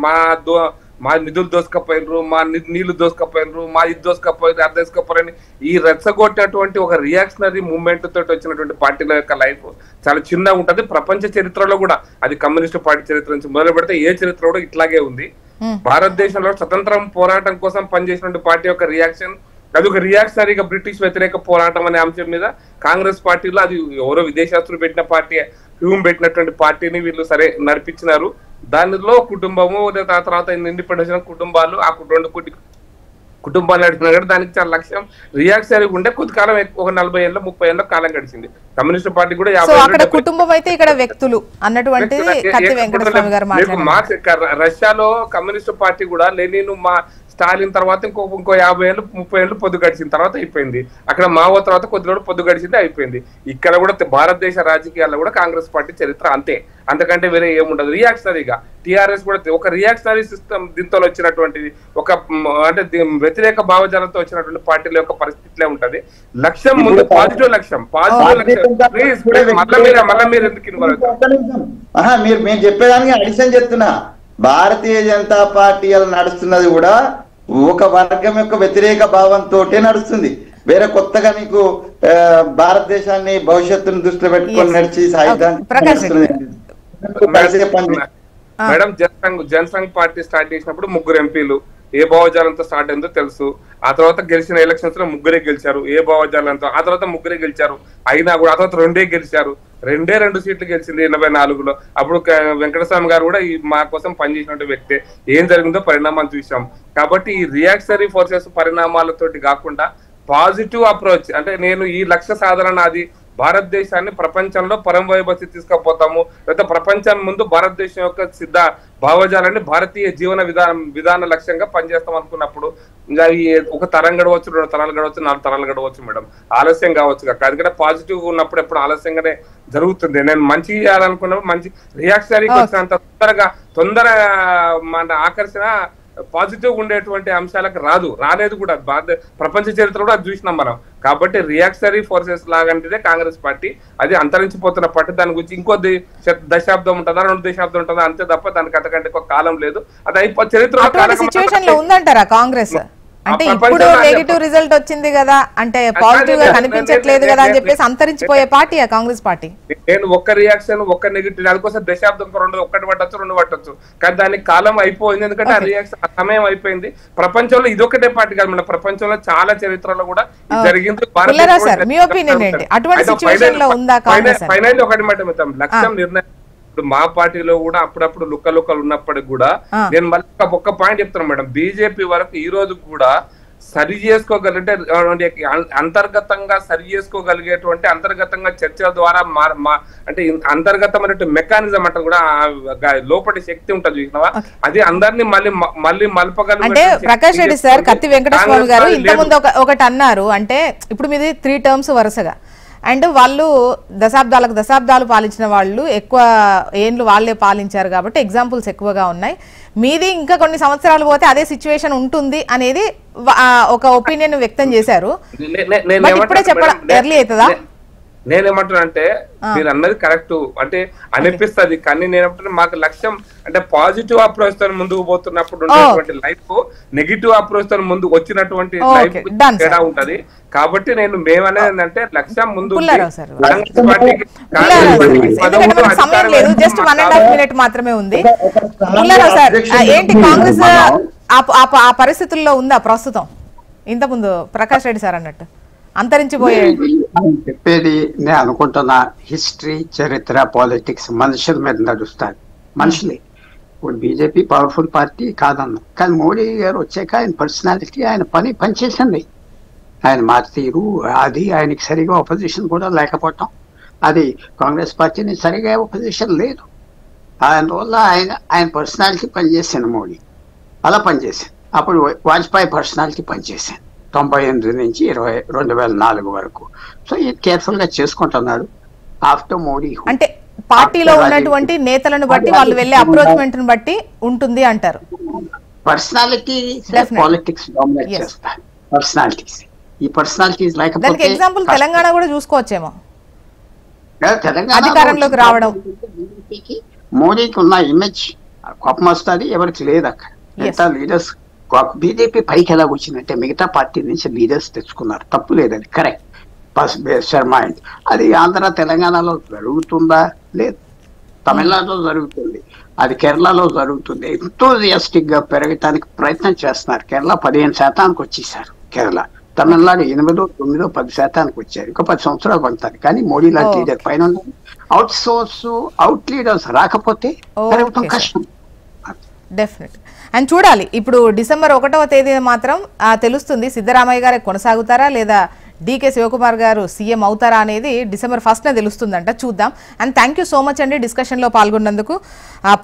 Speaker 4: మా నిధులు దోసుకపోయినరు, మా నీళ్లు దోసుకపోయినరు, మా ఇది దోసుకపోయింది అది దోసుకపోరని ఈ రెచ్చగొట్టినటువంటి ఒక రియాక్షనరీ మూవ్మెంట్ తోటి వచ్చినటువంటి పార్టీల యొక్క లైఫ్ చాలా చిన్నగా ఉంటది. ప్రపంచ చరిత్రలో కూడా అది కమ్యూనిస్ట్ పార్టీ చరిత్ర నుంచి మొదలు పెడితే ఏ చరిత్ర కూడా ఇట్లాగే ఉంది. భారతదేశంలో స్వతంత్రం పోరాటం కోసం పనిచేసినటువంటి పార్టీ యొక్క రియాక్షన్ అది ఒక రియాక్షనరీగా బ్రిటిష్ వ్యతిరేక పోరాటం అనే అంశం మీద కాంగ్రెస్ పార్టీలో అది ఎవరో విదేశాస్తులు పెట్టిన పార్టీ, హ్యూమ్ పెట్టినటువంటి పార్టీని వీళ్ళు సరే నడిపించినారు. దానిలో కుటుంబము తర్వాత ఇండిపెండెన్స్ కుటుంబాలు ఆ రెండు కుటుంబాలు నడిపినా కూడా దానికి చాలా లక్ష్యం రియాక్షనరీ ఉండే కొద్ది కాలం ఒక 40 ఏళ్ళ 30 ఏళ్ళ కాలం గడిచింది. కమ్యూనిస్ట్ పార్టీ కూడా 50
Speaker 1: కుటుంబం అయితే ఇక్కడ వ్యక్తులు అన్నటువంటిది
Speaker 4: రష్యాలో కమ్యూనిస్ట్ పార్టీ కూడా లెనిన్ మా స్టాలిన్ తర్వాత ఇంకో 50 ఏళ్ళు 30 ఏళ్ళు పొద్దు గడిచిన తర్వాత అయిపోయింది. అక్కడ మావో తర్వాత కొద్ది రోజులు పొద్దు గడిచింది అయిపోయింది. ఇక్కడ కూడా భారతదేశ రాజకీయాల్లో కూడా కాంగ్రెస్ పార్టీ చరిత్ర అంతే, అంతకంటే వేరే ఏముండదు. రియాక్షనరీగా టీఆర్ఎస్ కూడా ఒక రియాక్షనరీ సిస్టమ్ దీంతో వచ్చినటువంటిది ఒక అంటే వ్యతిరేక భావజాలంతో వచ్చినటువంటి పార్టీల యొక్క పరిస్థితిలో ఉంటది. లక్ష్యం ముందు పాజిటివ్ లక్ష్యం, ప్లీజ్ మళ్ళీ మీరు ఎందుకు
Speaker 2: మేము చెప్పేదానికి అడిషన్ చెప్తున్నా. భారతీయ జనతా పార్టీ నడుస్తున్నది కూడా ఒక వర్గం యొక్క వ్యతిరేక భావంతో నడుస్తుంది. వేరే కొత్తగా మీకు భారతదేశాన్ని భవిష్యత్తును దృష్టిలో పెట్టుకొని నడిచి
Speaker 4: మేడం జనసంఘ్ పార్టీ స్టార్ట్ చేసినప్పుడు 3 ఎంపీలు ఏ భావజాలంతో స్టార్ట్ అయిందో తెలుసు. ఆ తర్వాత గెలిచిన ఎలక్షన్స్ లో 3 గెలిచారు ఏ భావజాలంతో, ఆ తర్వాత 3 గెలిచారు అయినా కూడా, ఆ తర్వాత 2 గెలిచారు. 2 సీట్లు గెలిచింది 84లో. అప్పుడు వెంకటస్వామి గారు కూడా మా కోసం పనిచేసినటువంటి వ్యక్తే. ఏం జరిగిందో పరిణామాలు చూసాం. కాబట్టి ఈ రియాక్షనరీ ఫోర్సెస్ పరిణామాలతోటి కాకుండా పాజిటివ్ అప్రోచ్ అంటే నేను ఈ లక్ష్య సాధన నాది, భారతదేశాన్ని ప్రపంచంలో పరంవైభవతి తీసుకుపోతాము, లేదా ప్రపంచం ముందు భారతదేశం యొక్క సిద్ధ భావజాలాన్ని భారతీయ జీవన విధాన లక్ష్యంగా పనిచేస్తాం అనుకున్నప్పుడు ఒక తరం గడవచ్చు, 2 తరాలు గడవచ్చు, 4 తరాలు గడవచ్చు మేడం, ఆలస్యం కావచ్చు కాక. అందుకంటే పాజిటివ్ ఉన్నప్పుడు ఎప్పుడు ఆలస్యంగానే జరుగుతుంది. నేను మంచి చేయాలనుకున్నప్పుడు మంచి రియాక్షనరీకి వచ్చినంత తొందర మన ఆకర్షణ పాజిటివ్ ఉండేటువంటి అంశాలకు రాలేదు కూడా. ప్రపంచ చరిత్ర కూడా అది చూసినాం మనం. కాబట్టి రియాక్షనరీ ఫోర్సెస్ లాగంటిదే కాంగ్రెస్ పార్టీ. అది అంతరించిపోతున్న పార్టీ. దాని గురించి ఇంకో దశాబ్దం ఉంటుందా 2 దశాబ్దం ఉంటుందా అంతే తప్ప దానికి అంతకంటే ఒక కాలం లేదు. అది చరిత్ర
Speaker 1: ఉందంటారా కాంగ్రెస్? అంటే ఇప్పుడు నెగిటివ్ రిజల్ట్ వచ్చింది కదా, అంటే పాజిటివ్ గా కనిపించట్లేదు కదా అని చెప్పేసి అంతరించిపోయే పార్టీ కాంగ్రెస్ పార్టీ.
Speaker 4: నేను ఒక్క రియాక్షన్ ఒక్క నెగిటివ్ దానికోసం దశాబ్దం ఒక్కటి పట్టొచ్చు 2 పట్టొచ్చు, కానీ దానికి కాలం అయిపోయింది. ఎందుకంటే ఆ రియాక్షన్ సమయం అయిపోయింది. ప్రపంచంలో ఇదొక్కటే పార్టీ కాదు, మన ప్రపంచంలో చాలా చరిత్రలో కూడా జరిగింది. ఫైనల్ ఒకటి మాట లక్ష్యం నిర్ణయం. మా పార్టీలో కూడా అప్పుడప్పుడు లుక్కలు ఉన్నప్పటికి కూడా నేను మళ్ళీ ఒక్క పాయింట్ చెప్తాను మేడం, బీజేపీ వరకు ఈ రోజు కూడా సరి చేసుకోగలిగే అంతర్గతంగా సరి చేసుకోగలిగేటువంటి అంతర్గతంగా చర్చల ద్వారా అంటే అంతర్గతమైన మెకానిజం అంటే కూడా లోపటి శక్తి ఉంటుంది, అది అందరినీ మళ్ళీ మలపగలిగే.
Speaker 1: అంటే ప్రకాష్ రెడ్డి సార్, కత్తి వెంకటస్వామి గారు ఇంతకుముందు ఒకటి అన్నారు, అంటే ఇప్పుడు మీది 3 టర్మ్స్ వరుసగా, అండ్ వాళ్ళు దశాబ్దాలు పాలించిన వాళ్ళు ఎక్కువ ఏండ్లు వాళ్ళే పాలించారు కాబట్టి ఎగ్జాంపుల్స్ ఎక్కువగా ఉన్నాయి. మీది ఇంకా కొన్ని సంవత్సరాలు పోతే అదే సిచ్యువేషన్ ఉంటుంది అనేది ఒక ఒపీనియన్ వ్యక్తం చేశారు. ఇప్పుడే చెప్పడం ఎర్లీ అవుతుందా?
Speaker 4: నేనేమంటున్నా అంటే మీరు అన్నది కరెక్ట్ అంటే అనిపిస్తుంది, కానీ నేనేమంటున్నా మాకు లక్ష్యం అంటే పాజిటివ్ అప్రోచ్ తో ముందుకు పోతున్నప్పుడు ఉండేటువంటి లైఫ్ నెగిటివ్ అప్రోచ్ తో ముందుకు వచ్చినటువంటి లైఫ్ తేడా ఉంటది. కాబట్టి మేమనేది ఏంటంటే లక్ష్యం ముందు
Speaker 1: మాత్రమే ఉంది. ఏంటి కాంగ్రెస్ ఆ పరిస్థితుల్లో ఉందా ప్రస్తుతం? ఇంత ముందు ప్రకాష్ రెడ్డి సార్ అన్నట్టు అంతరించిపోయే
Speaker 3: చెప్పేది నేను అనుకుంటున్నా, హిస్టరీ, చరిత్ర, పాలిటిక్స్ మనుషుల మీద నడుస్తారు. మనుషులే. ఇప్పుడు బీజేపీ పవర్ఫుల్ పార్టీ కాదన్నా, కానీ మోడీ గారు వచ్చాక ఆయన పర్సనాలిటీ, ఆయన పనిచేసింది. ఆయన మార్తీరు అది ఆయనకి సరిగా ఒపోజిషన్ కూడా లేకపోవటం, అది కాంగ్రెస్ పార్టీని సరిగా ఒపోజిషన్ లేదు. అందువల్ల ఆయన పర్సనాలిటీ పనిచేసింది మోడీ, అలా పనిచేసింది. అప్పుడు వాజ్పేయి పర్సనాలిటీ పనిచేసింది 98 నుంచి 2004 వరకు. సో ఇది కేర్ఫుల్ గా చేసుకుంటున్నాడు. ఆఫ్టర్ మోడీ
Speaker 1: అంటే పార్టీలో ఉన్నటువంటి నేతలను బట్టి వాళ్ళు వెళ్ళే అప్రోచ్మెంట్ ని బట్టి ఉంటుంది అంటారు.
Speaker 3: పర్సనాలిటీ పాలిటిక్స్ డామినేట్ చేస్తారు. పర్సనాలిటీస్, ఈ పర్సనాలిటీస్ లేకపోతే
Speaker 1: ఎగ్జాంపుల్ తెలంగాణ కూడా చూసుకోవచ్చేమో.
Speaker 3: తెలంగాణ
Speaker 1: అధికారంలోకి రావడం
Speaker 3: మోడీకి ఉన్న ఇమేజ్ కోపం వస్తుంది, ఎవరికి లేదు అక్కడ. మిగతా లీడర్స్ బీజేపీ పైకి ఎలా వచ్చిందంటే మిగతా పార్టీ నుంచి లీడర్స్ తెచ్చుకున్నారు, తప్పు లేదని, కరెక్ట్. శర్మ అండ్ అది ఆంధ్ర తెలంగాణలో జరుగుతుందా? లేదు. తమిళనాడులో జరుగుతుంది, అది కేరళలో జరుగుతుంది. ఎంతోజియాస్టిక్ గా పెరగటానికి ప్రయత్నం చేస్తున్నారు. కేరళ 15% వచ్చేసారు. కేరళ, తమిళనాడు 8, 9, 10% వచ్చారు. ఇంకా 10 సంవత్సరాలు పడతారు. కానీ మోడీ లాంటి లీడర్ పైన అవుట్ లీడర్స్ రాకపోతే పెరగటం కష్టం.
Speaker 1: డెఫినెట్. అండ్ చూడాలి, ఇప్పుడు డిసెంబర్ 1వ తేదీన మాత్రం తెలుస్తుంది సిద్ధరామయ్య గారే కొనసాగుతారా లేదా డీకే శివకుమార్ గారు సీఎం అవుతారా అనేది డిసెంబర్ 1న తెలుస్తుందంట. చూద్దాం. And thank you so much అండి డిస్కషన్లో పాల్గొన్నందుకు.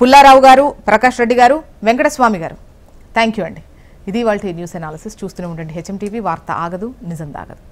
Speaker 1: పుల్లారావు గారు, ప్రకాష్ రెడ్డి గారు, వెంకటస్వామి గారు, థ్యాంక్ యూ అండి. ఇది వాళ్ళ న్యూస్ అనాలిసిస్. చూస్తూనే ఉండండి హెచ్ఎం టీవీ. వార్త ఆగదు, నిజం దాగదు.